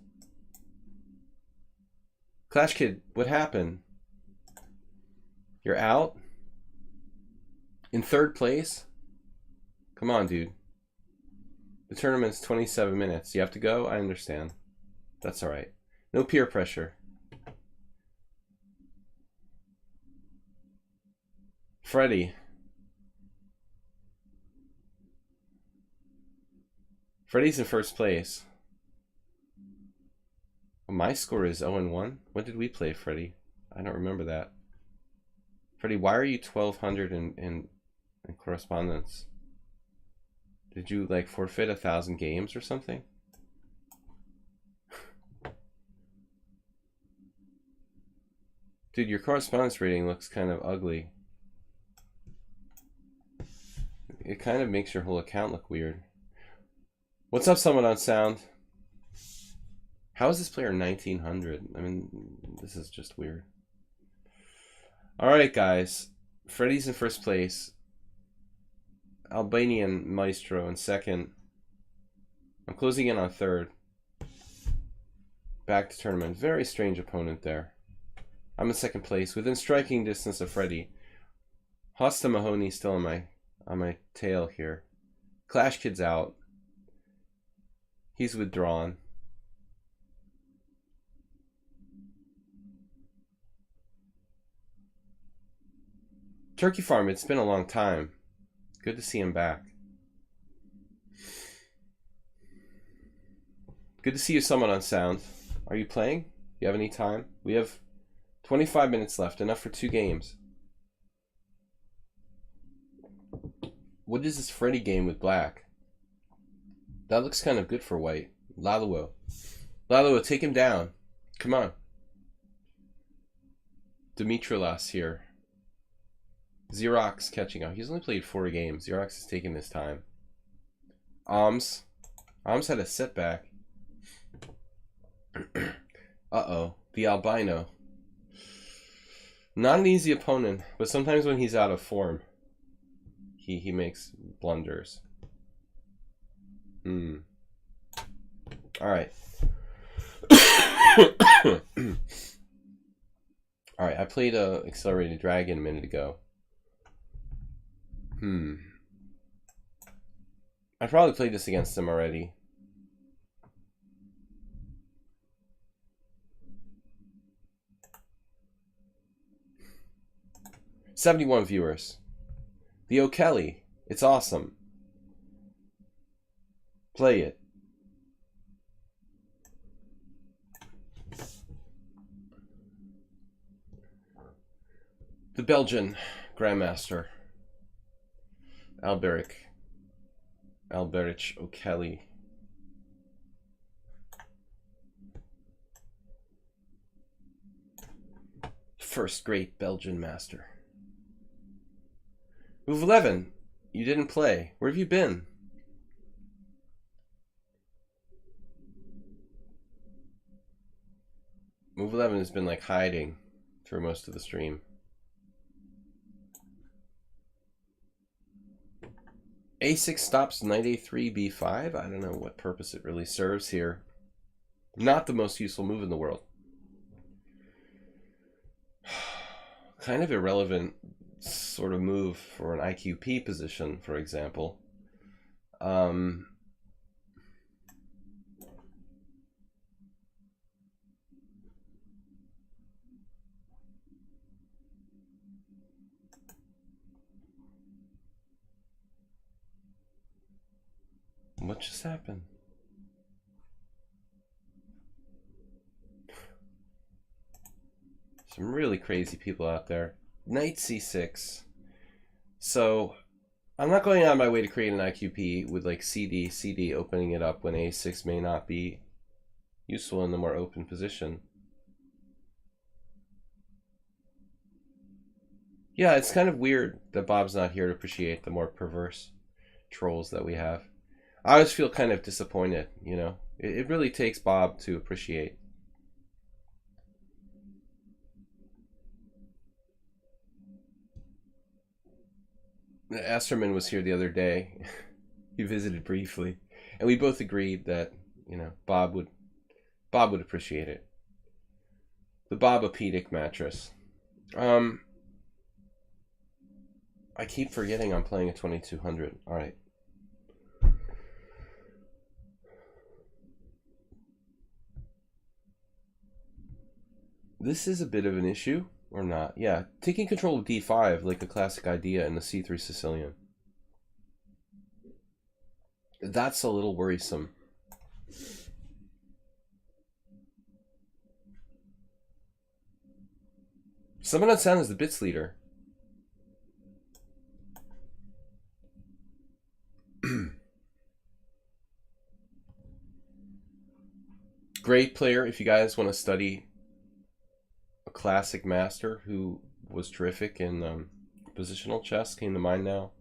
Clash Kid, what happened? You're out? In third place? Come on, dude. The tournament's 27 minutes. You have to go? I understand. That's alright. No peer pressure. Freddy. Freddy's in first place. Oh, my score is 0-1. When did we play, Freddy? I don't remember that. Freddy, why are you 1,200 in correspondence? Did you like forfeit 1,000 games or something? Dude, your correspondence rating looks kind of ugly. It kind of makes your whole account look weird. What's up, someone on sound? How is this player 1,900? I mean, this is just weird. Alright, guys. Freddy's in first place. Albanian Maestro in second. I'm closing in on third. Back to tournament. Very strange opponent there. I'm in second place, within striking distance of Freddy. Hosta Mahoney still on my tail here. Clash Kid's out. He's withdrawn. Turkey Farm, it's been a long time. Good to see him back. Good to see you, someone on sound. Are you playing? Do you have any time? We have 25 minutes left, enough for 2 games. What is this Freddy game with black? That looks kind of good for white. Laluo. Laluo, take him down. Come on. Dimitrilas here. Xerox catching up. He's only played 4 games. Xerox is taking his time. Alms had a setback. Uh-oh. The albino. Not an easy opponent, but sometimes when he's out of form, he makes blunders. Alright. Alright, I played Accelerated Dragon a minute ago. I probably played this against him already. $71 viewers. The O'Kelly. It's awesome. Play it. The Belgian Grandmaster. Alberich O'Kelly. First great Belgian master. Move 11. You didn't play. Where have you been? Move 11 has been like hiding through most of the stream. A6 stops knight a3, b5. I don't know what purpose it really serves here. Not the most useful move in the world. Kind of irrelevant sort of move for an IQP position, for example. What just happened? Some really crazy people out there. Knight c6. So I'm not going out of my way to create an IQP with like CD opening it up when a6 may not be useful in the more open position. Yeah, it's kind of weird that Bob's not here to appreciate the more perverse trolls that we have. I always feel kind of disappointed, you know. It really takes Bob to appreciate. Asterman was here the other day. He visited briefly, and we both agreed that, you know, Bob would appreciate it. The Bobopedic mattress. I keep forgetting I'm playing a 2200. All right. This is a bit of an issue, or not? Yeah, taking control of d5, like a classic idea in the c3 Sicilian. That's a little worrisome. Someone on sound is the bits leader. Great player if you guys want to study a classic master who was terrific in positional chess. Came to mind now.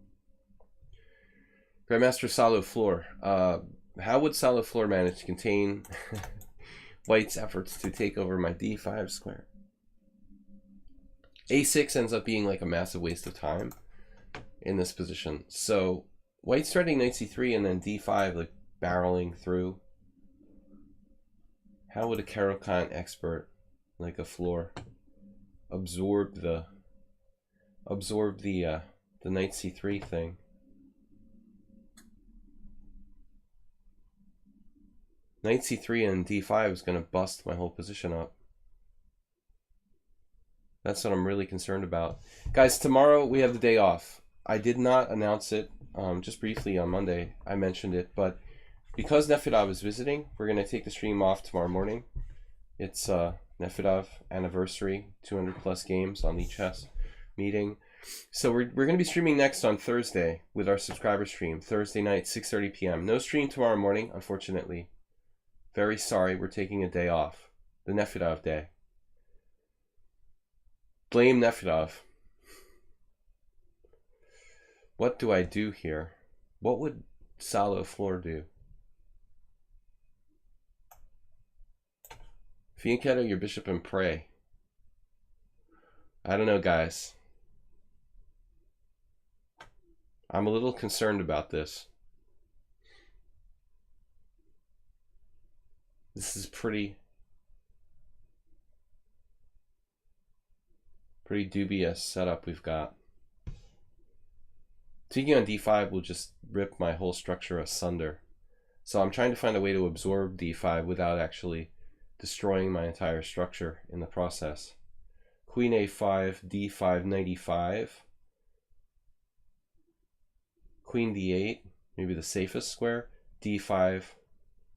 Grandmaster Salo Floor. How would Salo Floor manage to contain White's efforts to take over my d5 square? a6 ends up being like a massive waste of time in this position. So White's starting knight c3 and then d5 like barreling through. How would a Caro-Kann expert like a Floor absorb the knight c3 thing? Knight c3 and d5 is going to bust my whole position up. That's what I'm really concerned about. Guys, tomorrow we have the day off. I did not announce it just briefly on Monday. I mentioned it, but because Nefedov is visiting, we're going to take the stream off tomorrow morning. It's Nefedov anniversary, 200 plus games on lichess meeting. So we're going to be streaming next on Thursday with our subscriber stream, Thursday night, 6:30 p.m. No stream tomorrow morning, unfortunately. Very sorry, we're taking a day off. The Nefedov day. Blame Nefedov. What do I do here? What would Salo Floor do? Fianchetto your bishop and pray. I don't know, guys. I'm a little concerned about this. This is pretty dubious setup we've got. Taking on d5 will just rip my whole structure asunder. So I'm trying to find a way to absorb d5 without actually destroying my entire structure in the process. Queen a5, d5, knight e5. Queen d8, maybe the safest square. d5.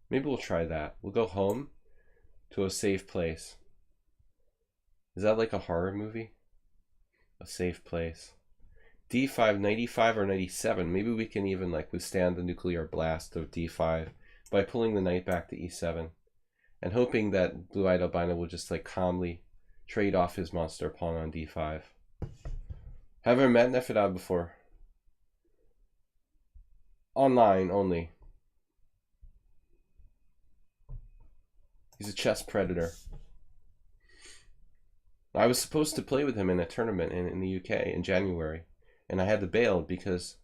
Maybe we'll try that. We'll go home to a safe place. Is that like a horror movie? A safe place. d5, knight e5 or knight e7. Maybe we can even like withstand the nuclear blast of d5 by pulling the knight back to e7 and hoping that blue-eyed albino will just like calmly trade off his monster pawn on d5. Haven't met Nefedov before. Online only. He's a chess predator. I was supposed to play with him in a tournament in the UK in January, and I had to bail because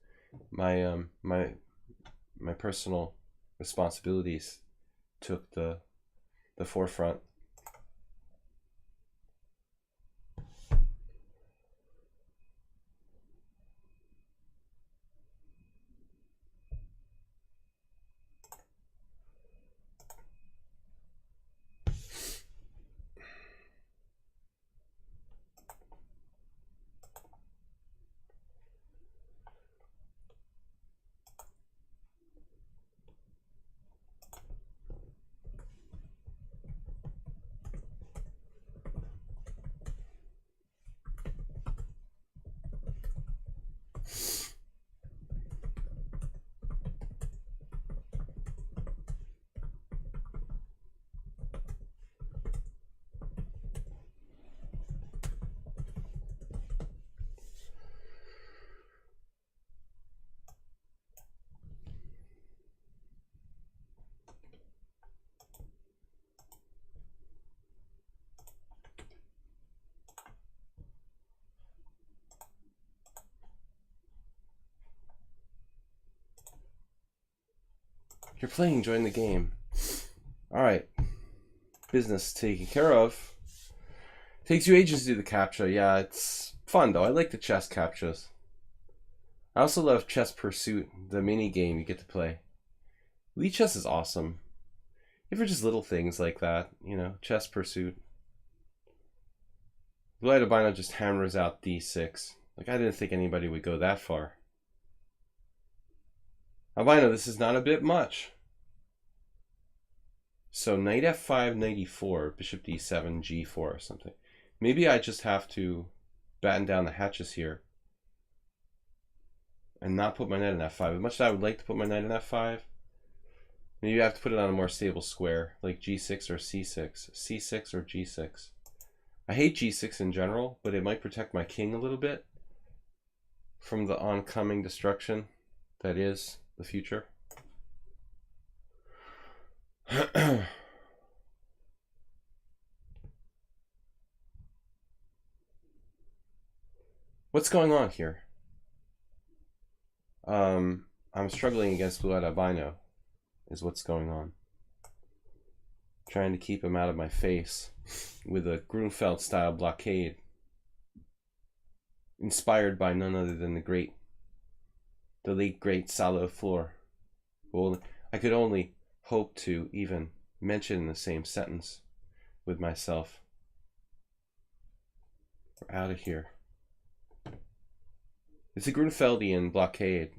my my personal responsibilities took the forefront. You're playing, enjoying the game. Alright. Business taken care of. Takes you ages to do the captcha. Yeah, it's fun though. I like the chess captchas. I also love Chess Pursuit, the mini game you get to play. Lichess is awesome. If for just little things like that, you know, Chess Pursuit. Blue-Eyed Albino just hammers out d6. Like, I didn't think anybody would go that far. Albino, this is not a bit much. So knight f5, knight e4, bishop d7, g4 or something. Maybe I just have to batten down the hatches here and not put my knight in f5. As much as I would like to put my knight in f5, maybe I have to put it on a more stable square, like g6 or c6, c6 or g6. I hate g6 in general, but it might protect my king a little bit from the oncoming destruction that is the future. What's going on here? I'm struggling against Blue-Eyed Albino, is what's going on. Trying to keep him out of my face with a Grunfeld-style blockade, inspired by none other than the late great Salo Flor. Well, I could only hope to even mention in the same sentence with myself. We're out of here. It's a Grunfeldian blockade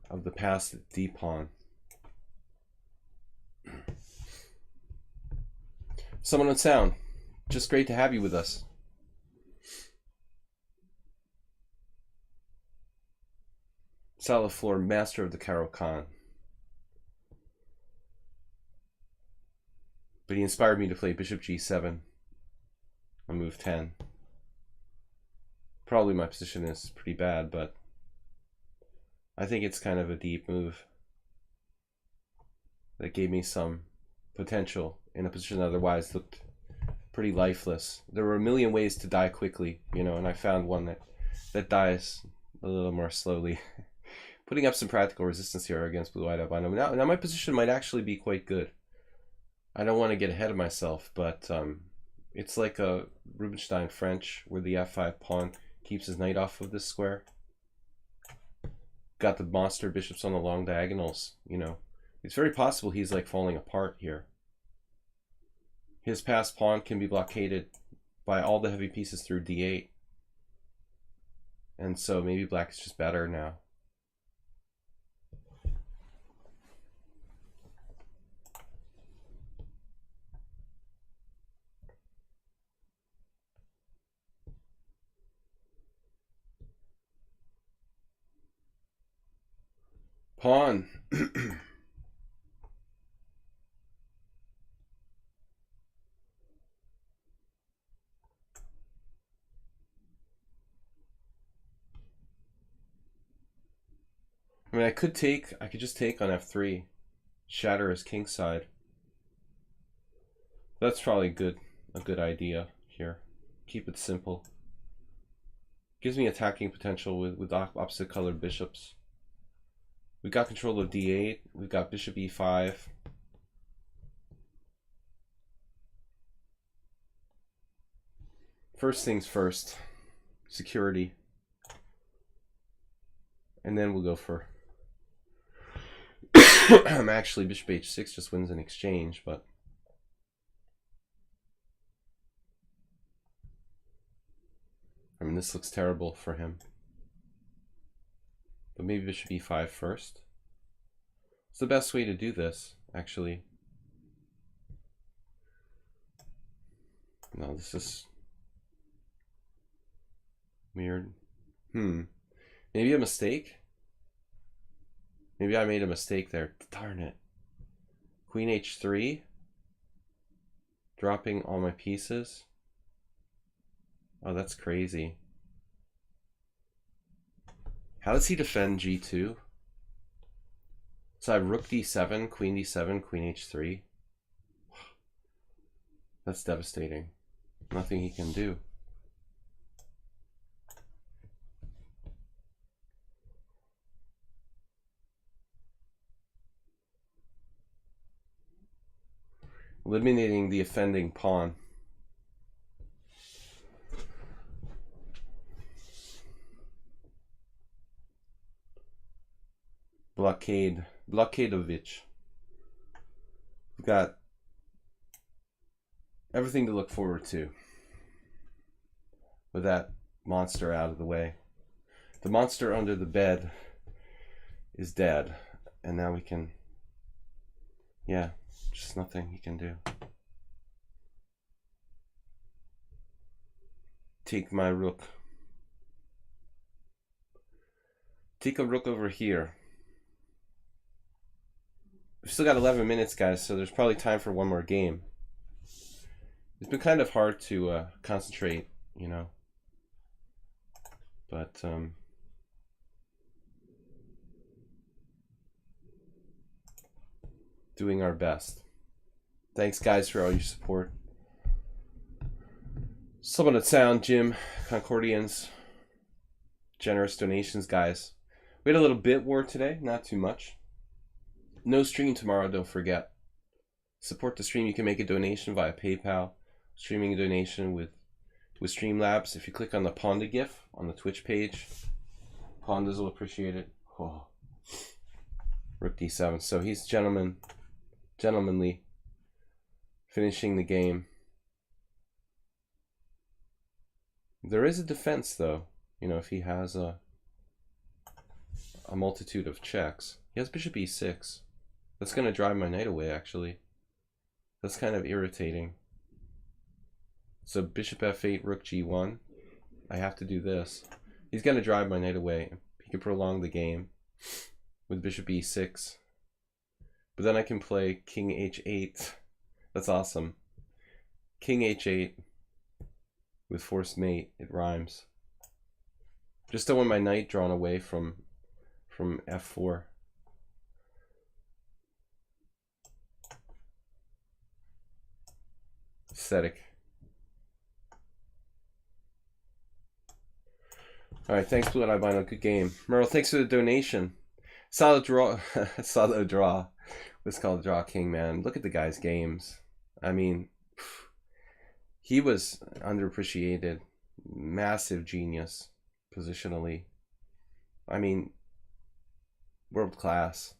of the past d-pawn. Someone on sound, just great to have you with us. Salo Flor, master of the Caro-Kann. But he inspired me to play bishop g7 on move 10. Probably my position is pretty bad, but I think it's kind of a deep move that gave me some potential in a position that otherwise looked pretty lifeless. There were a million ways to die quickly, you know, and I found one that dies a little more slowly. Putting up some practical resistance here against Blue-Eyed Albino. Now my position might actually be quite good. I don't want to get ahead of myself, but it's like a Rubinstein French where the f5 pawn keeps his knight off of this square. Got the monster bishops on the long diagonals, you know. It's very possible he's like falling apart here. His passed pawn can be blockaded by all the heavy pieces through d8. And so maybe black is just better now. Pawn. I mean, I could just take on f3, shatter his king side. That's probably a good idea here. Keep it simple. Gives me attacking potential with opposite colored bishops. We got control of d8. We've got bishop e5. First things first, security. And then we'll go for actually bishop h6 just wins an exchange, but I mean this looks terrible for him. But maybe bishop e5 first. It's the best way to do this, actually. No, this is weird. Maybe a mistake? Maybe I made a mistake there. Darn it. Queen h3. Dropping all my pieces. Oh, that's crazy. How does he defend g2? So I have rook d7, queen d7, queen h3. That's devastating. Nothing he can do. eliminating the offending pawn. Blockadovic. We've got everything to look forward to with that monster out of the way. The monster under the bed is dead, and now we can, yeah, just nothing he can do. Take my rook. Take a rook over here. We've still got 11 minutes, guys, so there's probably time for one more game. It's been kind of hard to concentrate, you know, but doing our best. Thanks, guys, for all your support. Someone at Sound, Jim, Concordians, generous donations, guys. We had a little bit war today, not too much. No stream tomorrow, don't forget. Support the stream. You can make a donation via PayPal. Streaming a donation with Streamlabs. If you click on the Pawnda GIF on the Twitch page, Pawndas will appreciate it. Oh. Rook D7. So he's gentlemanly, finishing the game. There is a defense, though. You know, if he has a multitude of checks. He has bishop e6. That's going to drive my knight away, actually. That's kind of irritating. So bishop f8, rook g1. I have to do this. He's going to drive my knight away. He can prolong the game with bishop e6. But then I can play king h8. That's awesome. King h8 with forced mate. It rhymes. Just don't want my knight drawn away from f4. Aesthetic. Alright, thanks, Blue and Albino. Good game. Merle, thanks for the donation. Solid draw. Solid draw. What's called Draw King, man. Look at the guy's games. I mean, he was underappreciated. Massive genius positionally. I mean, world class.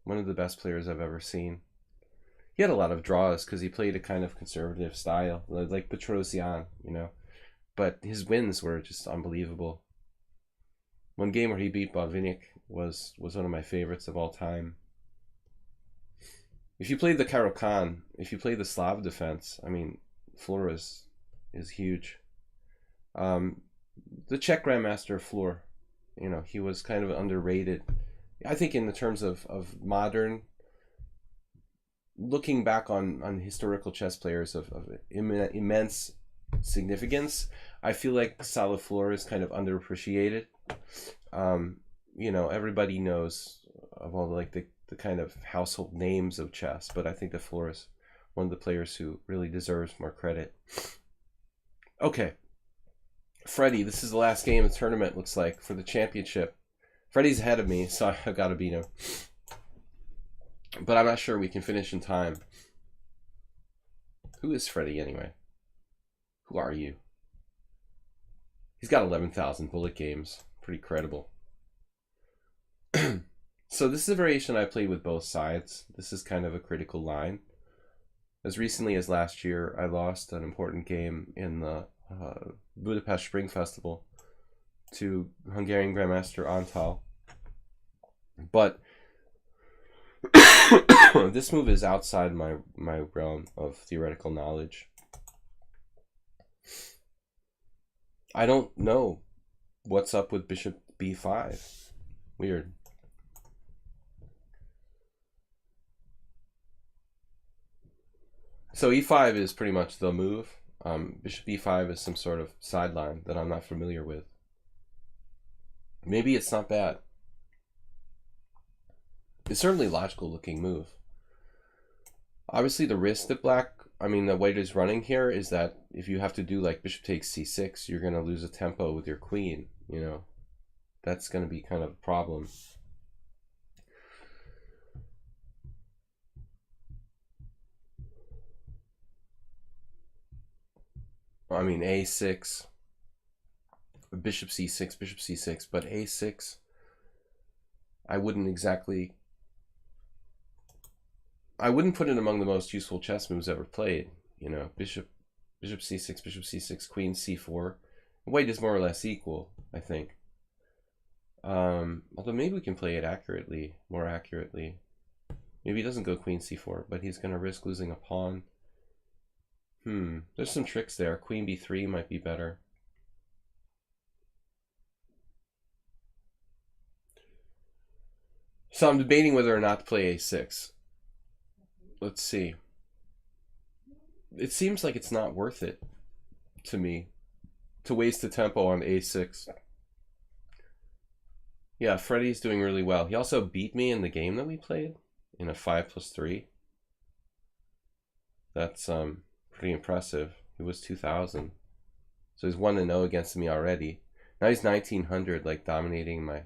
One of the best players I've ever seen. He had a lot of draws because he played a kind of conservative style, like Petrosian, you know. But his wins were just unbelievable. One game where he beat Botvinnik was one of my favorites of all time. If you played the Caro-Kann, if you played the Slav defense, I mean, Floor is huge. The Czech Grandmaster Floor, you know, he was kind of underrated. I think in the terms of modern, looking back on historical chess players of immense significance, I feel like Salih Floor is kind of underappreciated. You know, everybody knows of all the kind of household names of chess, but I think that Floor is one of the players who really deserves more credit. Okay, Freddie, this is the last game of the tournament, looks like, for the championship. Freddie's ahead of me, so I've got to beat him. But I'm not sure we can finish in time. Who is Freddie anyway? Who are you? He's got 11,000 bullet games. Pretty credible. So this is a variation I played with both sides. This is kind of a critical line. As recently as last year, I lost an important game in the Budapest Spring Festival to Hungarian Grandmaster Antal. But this move is outside my realm of theoretical knowledge. I don't know what's up with bishop b5. Weird. So e5 is pretty much the move. Bishop e5 is some sort of sideline that I'm not familiar with. Maybe it's not bad. It's certainly a logical looking move. Obviously the risk that the white is running here is that if you have to do like bishop takes c6, you're going to lose a tempo with your queen, you know. That's going to be kind of a problem. I mean, a6, bishop c6, but a6, I wouldn't put it among the most useful chess moves ever played. You know, bishop c6, queen c4. White is more or less equal, I think. Although maybe we can play it more accurately. Maybe he doesn't go queen c4, but he's going to risk losing a pawn. There's some tricks there. Queen b3 might be better. So I'm debating whether or not to play a6. Let's see. It seems like it's not worth it to me to waste the tempo on a6. Yeah, Freddie's doing really well. He also beat me in the game that we played in a 5+3. That's pretty impressive. He was 2000. So he's 1-0 against me already. Now he's 1900, like dominating my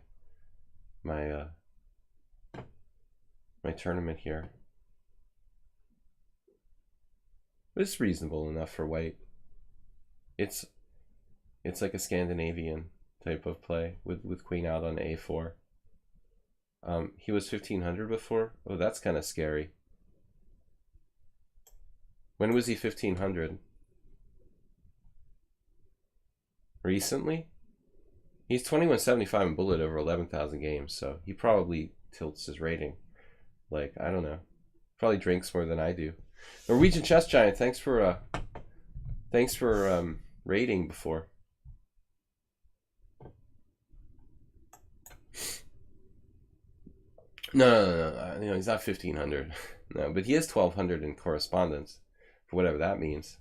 tournament here. It's reasonable enough for white. It's like a Scandinavian type of play with queen out on a4. He was 1500 before. Oh, that's kind of scary. When was he 1500? Recently? He's 2175 in bullet over 11,000 games, so he probably tilts his rating. Like, I don't know. Probably drinks more than I do. Norwegian Chess Giant, thanks for rating before. No, you know, he's not 1500. No, but he is 1200 in correspondence, for whatever that means.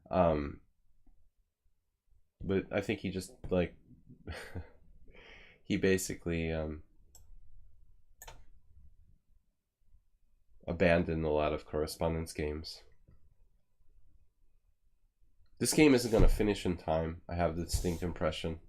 But I think he just, like, he basically abandoned a lot of correspondence games. This game isn't going to finish in time, I have the distinct impression.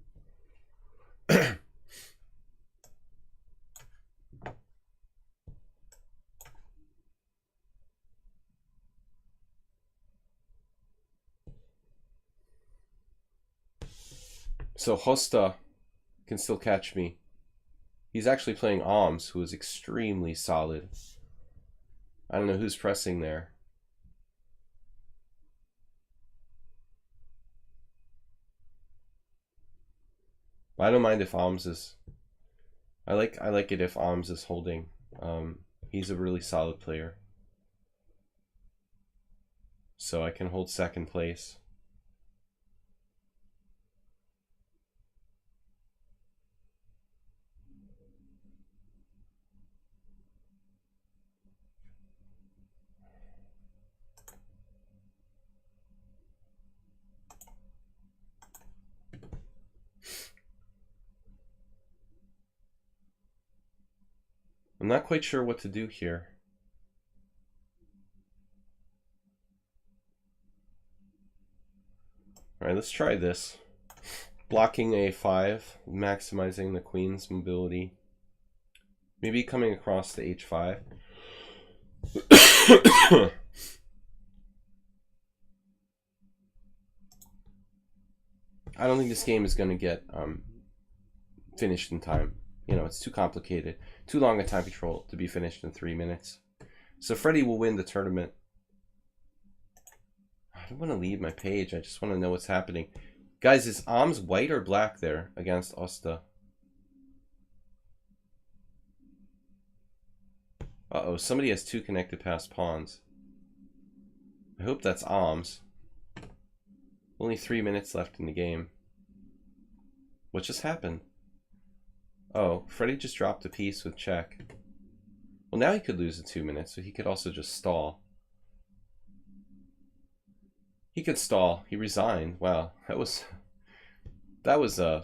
So Hosta can still catch me. He's actually playing Alms, who is extremely solid. I don't know who's pressing there. I don't mind if Alms is... I like it if Alms is holding. He's a really solid player. So I can hold second place. I'm not quite sure what to do here. Alright, let's try this. Blocking a5, maximizing the queen's mobility. Maybe coming across to h5. I don't think this game is going to get finished in time. You know, it's too complicated. Too long a time control to be finished in 3 minutes. So Freddie will win the tournament. I don't want to leave my page. I just want to know what's happening. Guys, is Alms white or black there against Osta? Uh-oh, somebody has 2 connected passed pawns. I hope that's Alms. Only 3 minutes left in the game. What just happened? Oh, Freddie just dropped a piece with check. Well, now he could lose in 2 minutes, so he could also just stall. He could stall. He resigned. Wow, that was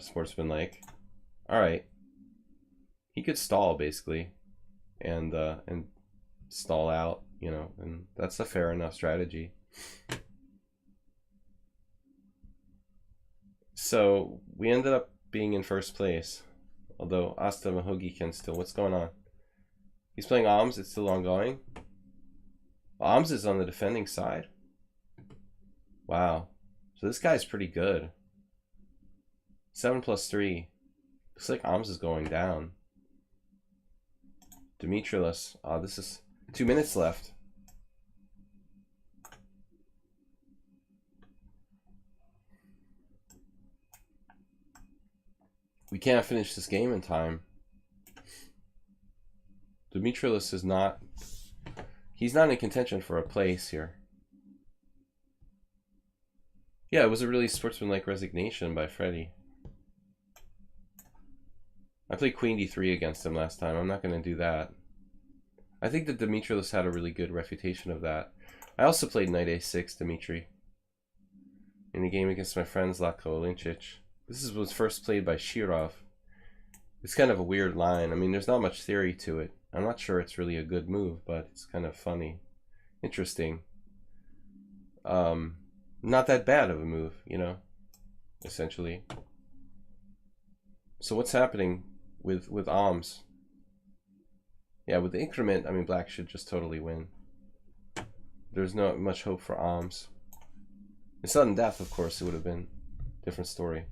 sportsmanlike. All right, he could stall basically, and stall out, you know, and that's a fair enough strategy. So we ended up being in first place. Although Asta Mahogi can still... What's going on? He's playing Alms. It's still ongoing. Alms is on the defending side. Wow. So this guy's pretty good. 7+3. Looks like Oms is going down. Dimitrilis. Oh, this is 2 minutes left. We can't finish this game in time. Dimitrilis is not... He's not in contention for a place here. Yeah, it was a really sportsmanlike resignation by Freddie. I played Queen D3 against him last time. I'm not going to do that. I think that Dimitrilis had a really good refutation of that. I also played Knight A6, Dimitri, in a game against my friend Zlatko Linčić. This was first played by Shirov. It's kind of a weird line. I mean, there's not much theory to it. I'm not sure it's really a good move, but it's kind of funny. Interesting. Not that bad of a move, you know, essentially. So what's happening with Oms? Yeah, with the increment, I mean, black should just totally win. There's not much hope for Oms. In sudden death, of course, it would have been a different story.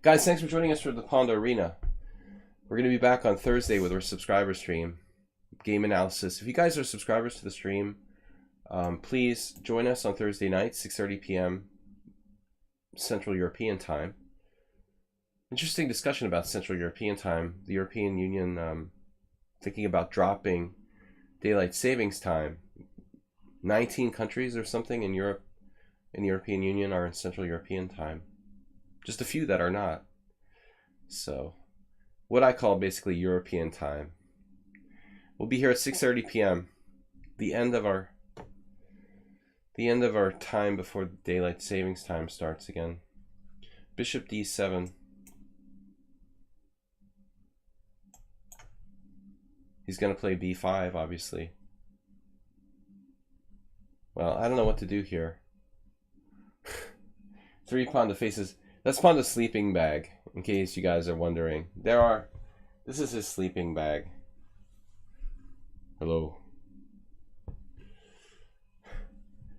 Guys, thanks for joining us for the Pawnda Arena. We're going to be back on Thursday with our subscriber stream, game analysis. If you guys are subscribers to the stream, please join us on Thursday night, 6:30 p.m. Central European time. Interesting discussion about Central European time. The European Union thinking about dropping daylight savings time. 19 countries or something in Europe, in the European Union, are in Central European time. Just a few that are not. So, what I call basically European time. We'll be here at 6:30 p.m. The end of our time before the daylight savings time starts again. Bishop D7. He's going to play B5, obviously. Well, I don't know what to do here. 3 Pawnda faces. That's Pawnda's sleeping bag, in case you guys are wondering. This is his sleeping bag. Hello.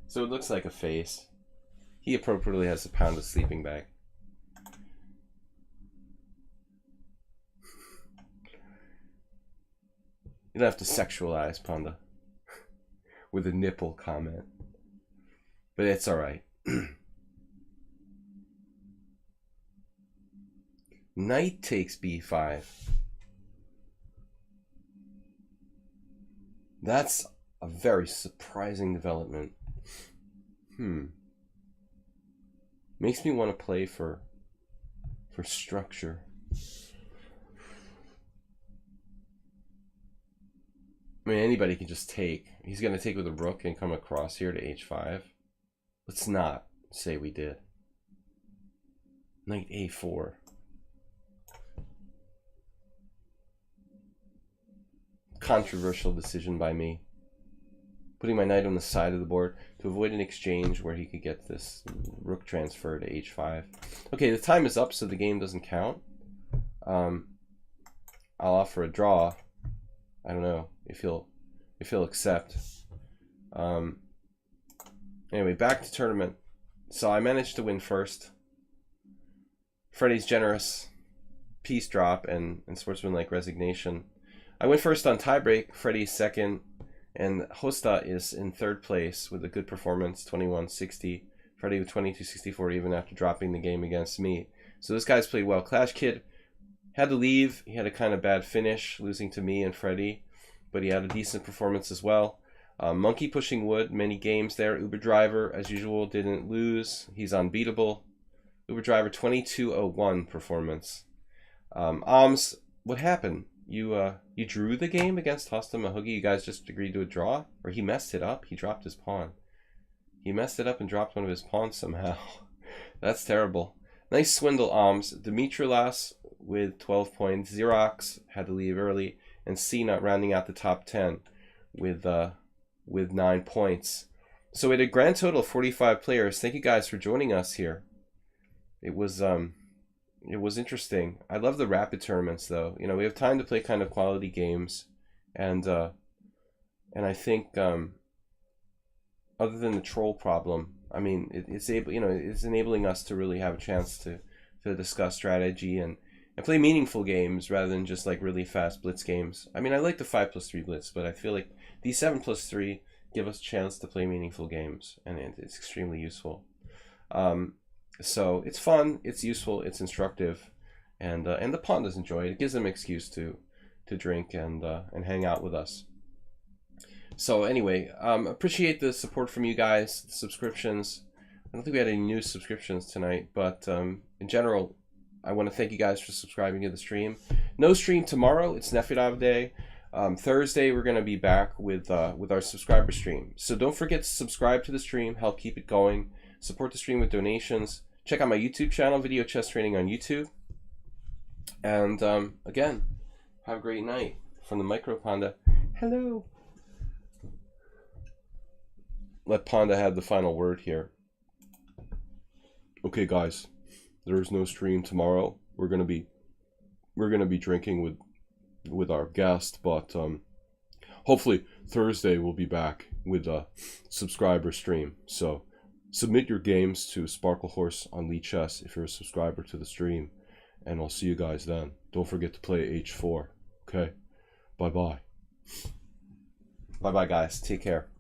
So it looks like a face. He appropriately has a Pawnda sleeping bag. You don't have to sexualize Pawnda with a nipple comment. But it's alright. Knight takes B5. That's a very surprising development. Makes me want to play for structure. I mean, anybody can just take. He's going to take with a rook and come across here to H5. Let's not say we did. Knight A4. Controversial decision by me. Putting my knight on the side of the board to avoid an exchange where he could get this rook transfer to H5. Okay, the time is up, so the game doesn't count. I'll offer a draw. I don't know if he'll accept. Anyway, back to tournament. So I managed to win first. Freddie's generous piece drop and sportsmanlike resignation. I went first on tiebreak, Freddie's second, and Hosta is in third place with a good performance, 21-60. Freddie with 22-64 even after dropping the game against me. So this guy's played well. Clash Kid had to leave. He had a kind of bad finish, losing to me and Freddie, but he had a decent performance as well. Monkey pushing wood, many games there. Uber Driver, as usual, didn't lose. He's unbeatable. Uber Driver, 22-01 performance. Oms, what happened? You drew the game against Hosta Mahugi. You guys just agreed to a draw? Or he messed it up? He dropped his pawn. He messed it up and dropped one of his pawns somehow. That's terrible. Nice swindle, Oms. Dimitrilas with 12 points. Xerox had to leave early. And Cena rounding out the top 10 with 9 points. So we had a grand total of 45 players. Thank you guys for joining us here. It was interesting. I love the rapid tournaments, though. You know, we have time to play kind of quality games, and I think other than the troll problem, I mean, it's able, it's enabling us to really have a chance to discuss strategy and play meaningful games rather than just like really fast blitz games. I mean, I like the 5+3 blitz, but I feel like these 7+3 give us a chance to play meaningful games, and it's extremely useful. So it's fun, it's useful, it's instructive, and the Pawndas enjoy it. It gives them an excuse to drink and hang out with us. So anyway, appreciate the support from you guys, the subscriptions. I don't think we had any new subscriptions tonight, but in general, I want to thank you guys for subscribing to the stream. No stream tomorrow. It's Nefedov Day. Thursday, we're going to be back with our subscriber stream. So don't forget to subscribe to the stream. Help keep it going. Support the stream with donations. Check out my YouTube channel, Video Chess Training on YouTube. And again, have a great night from the Micro Pawnda. Hello. Let Pawnda have the final word here. Okay, guys, there is no stream tomorrow. We're gonna be drinking with our guest, but hopefully Thursday we'll be back with a subscriber stream. So submit your games to Sparkle Horse on lichess if you're a subscriber to the stream, and I'll see you guys then. Don't forget to play H4. Okay, bye bye. Bye bye, guys. Take care.